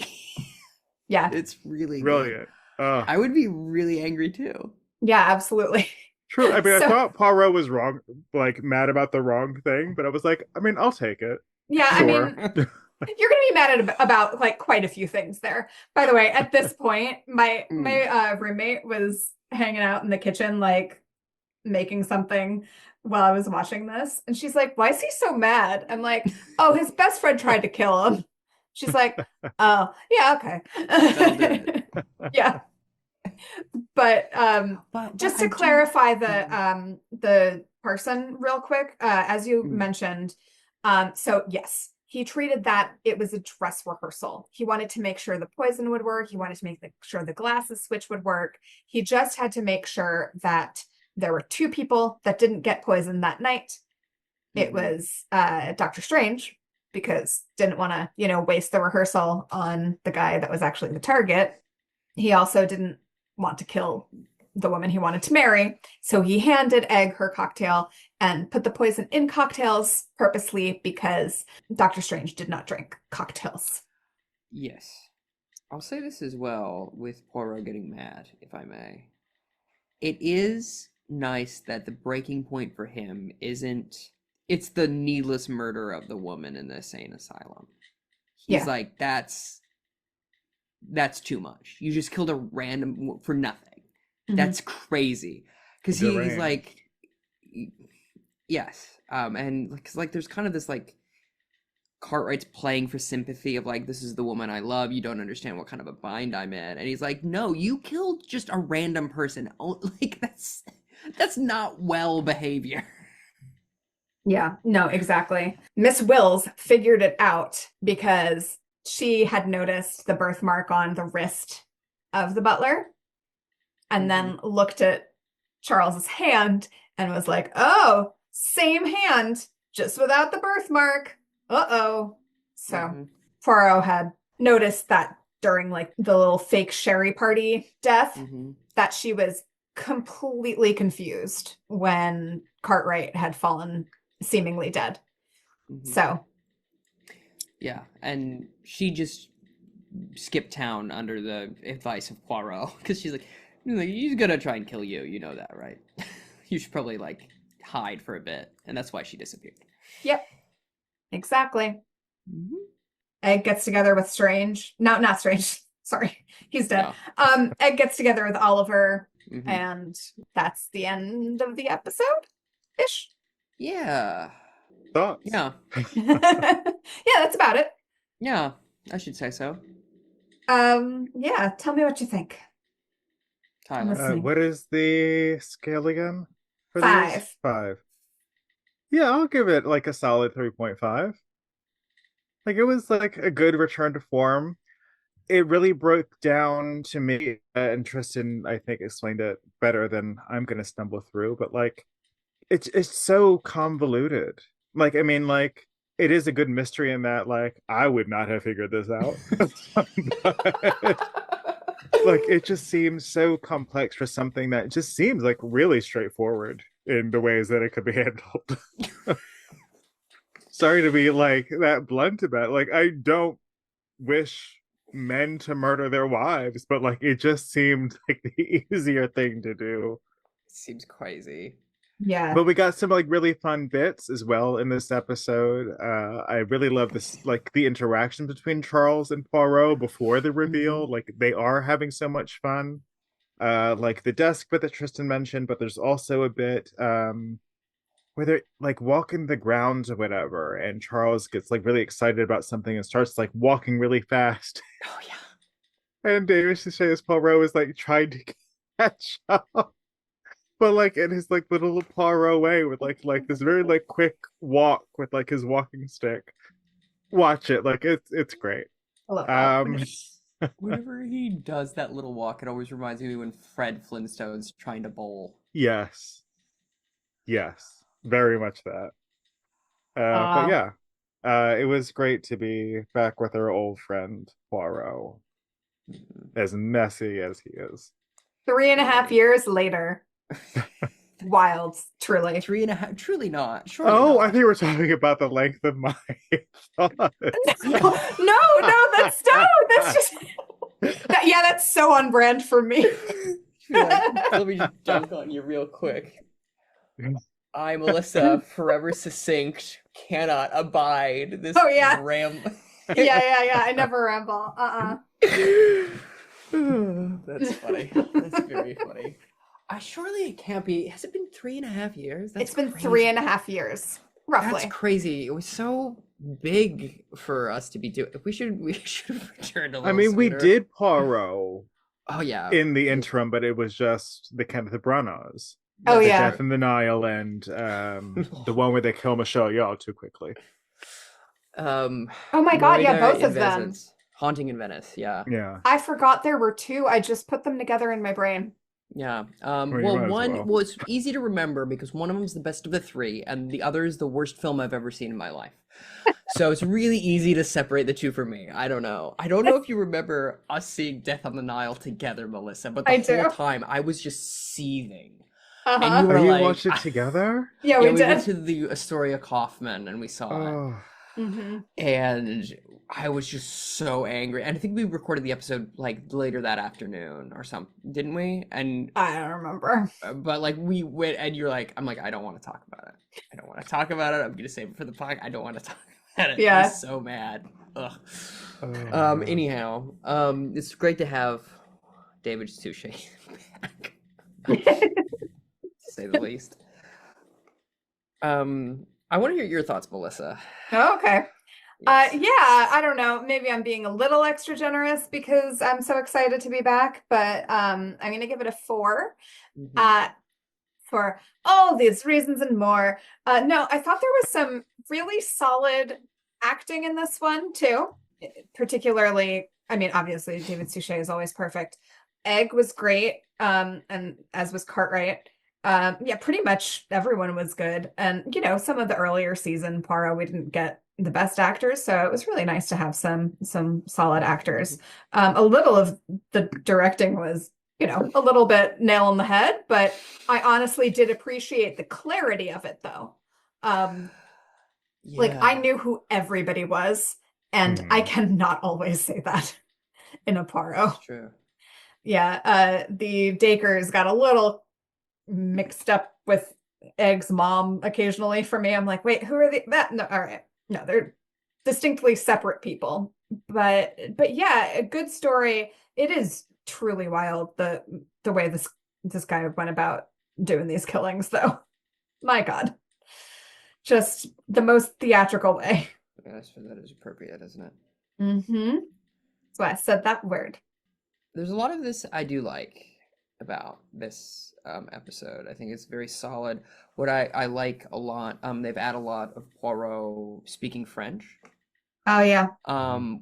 Yeah. It's really brilliant. I would be really angry too. Yeah, absolutely. True. I mean, I thought Poirot was wrong, like mad about the wrong thing, but I was like, I mean, I'll take it. Yeah, sure. I mean, you're gonna be mad about like quite a few things there. By the way, at this point, my roommate was hanging out in the kitchen, like making something while I was watching this, and she's like, "Why is he so mad?" I'm like, "Oh, his best friend tried to kill him." She's like, "Oh, yeah, okay." Yeah. But just to clarify the person real quick, as you mentioned, so yes, he treated that it was a dress rehearsal. He wanted to make sure the poison would work. He wanted to make sure the glasses switch would work. He just had to make sure that there were two people that didn't get poisoned that night. It was Dr. Strange, because didn't want to, waste the rehearsal on the guy that was actually the target. He also didn't want to kill the woman he wanted to marry. So he handed Egg her cocktail and put the poison in cocktails purposely because Dr. Strange did not drink cocktails. Yes. I'll say this as well with Poirot getting mad, if I may. It is nice that the breaking point for him isn't it's the needless murder of the woman in the insane asylum. He's Yeah. like, that's too much. You just killed a random for nothing. That's crazy. Because he's like, yes. And because like there's kind of this like Cartwright's playing for sympathy of like, this is the woman I love. You don't understand what kind of a bind I'm in. And he's like, no, you killed just a random person. Oh, like that's not well behavior. Yeah, no, exactly. Miss Wills figured it out because she had noticed the birthmark on the wrist of the butler and then looked at Charles's hand and was like, oh, same hand, just without the birthmark. Uh-oh. So Poirot had noticed that during like the little fake sherry party death that she was completely confused when Cartwright had fallen seemingly dead. So yeah, and she just skipped town under the advice of Poirot because she's like, he's gonna try and kill you. You know that, right? You should probably like hide for a bit, and that's why she disappeared. Yep, exactly. Egg gets together with Strange. No, not Strange. Sorry, he's dead. No. Egg gets together with Oliver, and that's the end of the episode ish. Yeah. Thoughts? Yeah. Yeah, that's about it. Yeah, I should say so. Yeah, tell me what you think. Tyler. What is the scale again? For 5. These? 5. Yeah, I'll give it like a solid 3.5. Like it was like a good return to form. It really broke down to me, and Tristan, I think, explained it better than I'm gonna stumble through, but like it's so convoluted. Like, I mean, like it is a good mystery in that like I would not have figured this out. But, like it just seems so complex for something that just seems like really straightforward in the ways that it could be handled. Sorry to be like that blunt about it. Like I don't wish men to murder their wives, but like it just seemed like the easier thing to do. Seems crazy. Yeah. But we got some like really fun bits as well in this episode. I really love this, like the interaction between Charles and Poirot before the reveal. Like they are having so much fun. Like the desk bit that Tristan mentioned, but there's also a bit where they're like walking the grounds or whatever, and Charles gets like really excited about something and starts like walking really fast. Oh yeah. And David Suchet's Poirot is like trying to catch up. But like in his like little Poirot way with like this very like quick walk with like his walking stick. Watch it, like it's great. Whenever he does that little walk, it always reminds me when Fred Flintstone's trying to bowl. Yes, very much that. But yeah, it was great to be back with our old friend Poirot, as messy as he is. 3.5 years later. Wild, truly. 3.5, truly not. Surely not. I think we're talking about the length of my thoughts. No, that's just yeah, that's so on brand for me. Let me just dunk on you real quick. I, Melissa, forever succinct, cannot abide this ram. Yeah. I never ramble. That's funny. That's very funny. Surely it can't be. Has it been 3.5 years? It's been crazy. 3.5 years, roughly. That's crazy. It was so big for us to be doing. We should have returned a little. I mean, sooner. we did Poirot. Oh yeah. In the interim, but it was just the Kenneth Branaghs. Oh the yeah. Death in the Nile and the one where they kill Michelle Yeoh too quickly. Oh my God! Yeah, both of them. Haunting in Venice. Yeah. I forgot there were 2. I just put them together in my brain. Yeah. Well, one was easy to remember because one of them is the best of the 3, and the other is the worst film I've ever seen in my life. So it's really easy to separate the 2 for me. I don't know if you remember us seeing Death on the Nile together, Melissa, but the whole time I was just seething. And you were you watched it together? Yeah, we did. We went to the Astoria Kaufman and we saw it. And I was just so angry. And I think we recorded the episode like later that afternoon or something, didn't we? And I don't remember. but like we went and you're like, I'm like, I don't want to talk about it. I don't want to talk about it. I'm gonna save it for the podcast. I don't want to talk about it. I Yeah. was so mad. Ugh. Oh, Anyhow, it's great to have David Suchet back, to say the least. I want to hear your thoughts, Melissa. Oh, okay. Yes. Yeah, I don't know. Maybe I'm being a little extra generous because I'm so excited to be back, but I'm gonna give it a 4. Mhm. For all these reasons and more. No, I thought there was some really solid acting in this one too. Particularly, I mean, obviously David Suchet is always perfect. Egg was great, and as was Cartwright. Yeah, pretty much everyone was good. And some of the earlier season Poirot, we didn't get the best actors, so it was really nice to have some solid actors. A little of the directing was a little bit nail on the head, but I honestly did appreciate the clarity of it though. Like I Yeah. knew who everybody was, and I mhm. cannot always say that in a Poirot. It's true. Yeah, the Dacres got a little mixed up with Egg's mom occasionally for me. I'm like, wait, who are that? No, all right. No, they're distinctly separate people. But yeah, a good story. It is truly wild the way this guy went about doing these killings, though. My God. Just the most theatrical way. Yes, that is appropriate, isn't it? Mm-hmm. That's why I said that word. There's a lot of this I do like about this episode. I think it's very solid. What I like a lot, they've added a lot of Poirot speaking French, Oh yeah.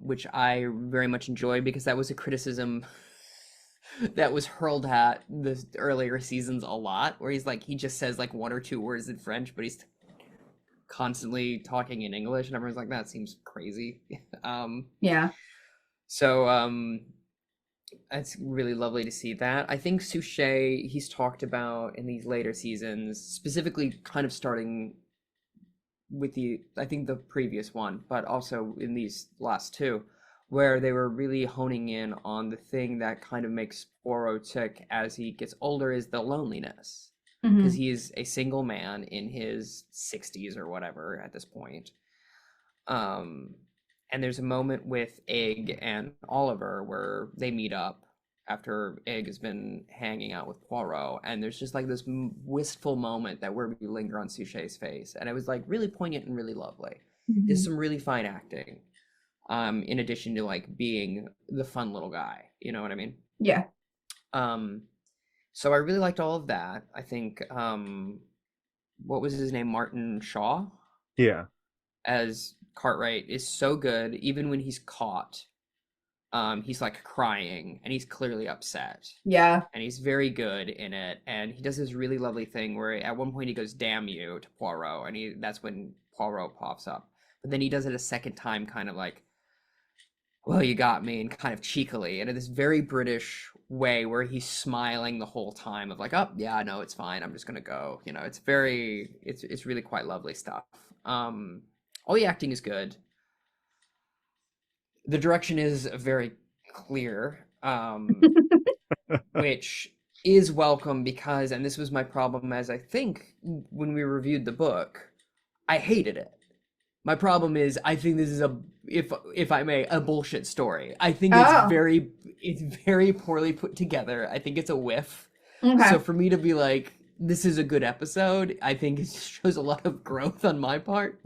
which I very much enjoy because that was a criticism that was hurled at the earlier seasons a lot, where he's like he just says like 1 or 2 words in French, but he's constantly talking in English, and everyone's like that seems crazy. Yeah. So it's really lovely to see that. I think Suchet, he's talked about in these later seasons, specifically kind of starting with I think the previous one, but also in these last two, where they were really honing in on the thing that kind of makes Poirot tick as he gets older is the loneliness. Because Mm-hmm. he is a single man in his 60s or whatever at this point. Um, and there's a moment with Egg and Oliver where they meet up after Egg has been hanging out with Poirot, and there's just like this wistful moment that where we linger on Suchet's face, and it was like really poignant and really lovely. There's Mm-hmm. some really fine acting, in addition to like being the fun little guy. You know what I mean? Yeah. Um, so I really liked all of that. I think what was his name? Martin Shaw Yeah. as Cartwright is so good, even when he's caught. He's like crying and he's clearly upset. Yeah. And he's very good in it. And he does this really lovely thing where at one point he goes, "Damn you," to Poirot, and that's when Poirot pops up. But then he does it a second time, kind of like, "Well, you got me," and kind of cheekily, and in this very British way where he's smiling the whole time of like, "Oh, yeah, no, it's fine. I'm just gonna go." It's really quite lovely stuff. All the acting is good. The direction is very clear, which is welcome because, and this was my problem as I think when we reviewed the book, I hated it. My problem is I think this is if I may, a bullshit story. I think Oh, it's very poorly put together. I think it's a whiff. okay. So for me to be like, this is a good episode, I think it shows a lot of growth on my part.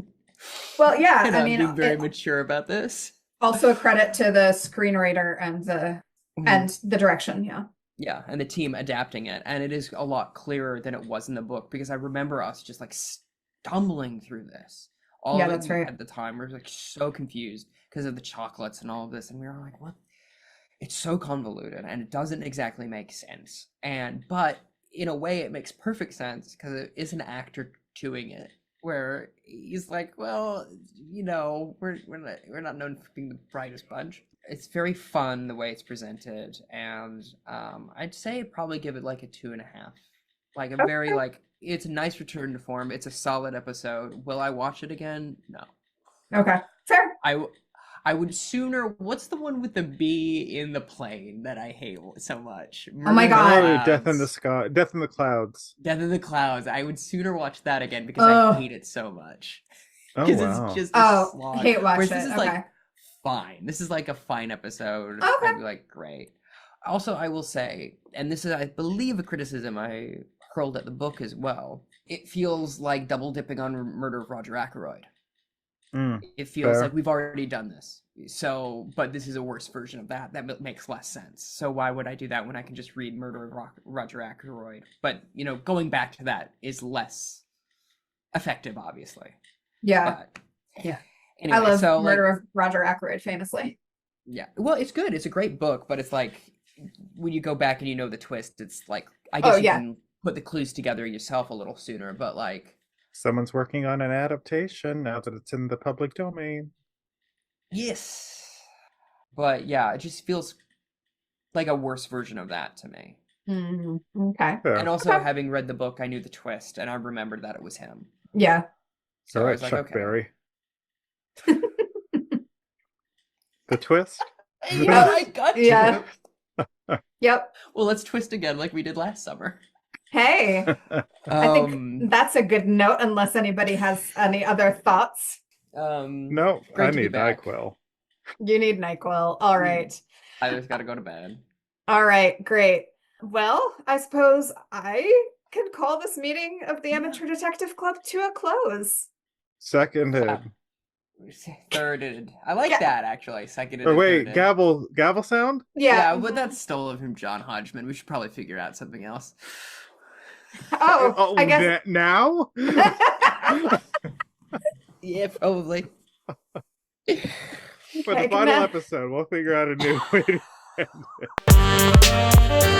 Well, yeah, And I I'm mean, being very mature about this. also a credit to the screenwriter and Mhm. the direction. Yeah. Yeah, and the team adapting it. And it is a lot clearer than it was in the book because I remember us just like stumbling through this. All Yeah, of that's it right. at the time, we were like so confused because of the chocolates and all of this. And we were like, what? It's so convoluted and it doesn't exactly make sense. But in a way, it makes perfect sense because it is an actor doing it where he's like, well, we're not known for being the brightest bunch. It's very fun the way it's presented, and I'd say probably give it like a 2.5. Like a very Okay. like it's a nice return to form. It's a solid episode. Will I watch it again? No. Okay. Fair. I I would sooner. What's the one with the bee in the plane that I hate so much? Oh my Murder in the God. Oh, Death in the Clouds. Sky, Death in the Clouds. Death in the Clouds. I would sooner watch that again because I Oh, hate it so much. Oh Because it's wow. just a oh, slog. hate watch Whereas this it. is Okay. like fine. This is like a fine episode. Okay. I'd be like, great. Also, I will say, and this is, I believe, a criticism I hurled at the book as well. It feels like double dipping on Murder of Roger Ackroyd. Mm, It feels like fair. we've already done this. So, but this is a worse version of that. That makes less sense. So why would I do that when I can just read Murder of Roger Ackroyd? But, going back to that is less effective, obviously. Yeah. But, yeah. I Anyway, love so, Murder of Roger Ackroyd famously. yeah. Well, it's good. It's a great book, but it's like when you go back and you know the twist, it's like I Oh, guess you yeah. can put the clues together yourself a little sooner, but like Someone's working on an adaptation now that it's in the public domain. yes. But yeah, it just feels like a worse version of that to me. Okay. Fair. And also Okay. having read the book, I knew the twist and I remembered that it was him. Yeah. So All I right, was like, Chuck okay. Berry. The twist? Yeah, I got you. Yeah. Yep. Well, let's twist again like we did last summer. Hey, I think that's a good note, unless anybody has any other thoughts. No, great I to be need back. NyQuil. You need NyQuil. All right. I just gotta go to bed. All right, great. Well, I suppose I can call this meeting of the Amateur Detective Club to a close. Seconded. Thirded. I like Yeah. that actually. Seconded. Or and wait, thirded. gavel sound? Yeah, Yeah. but that's stolen from John Hodgman. We should probably figure out something else. Oh, I guess. Now? Yeah, probably. For the Like, final nah. episode, we'll figure out a new way to end it.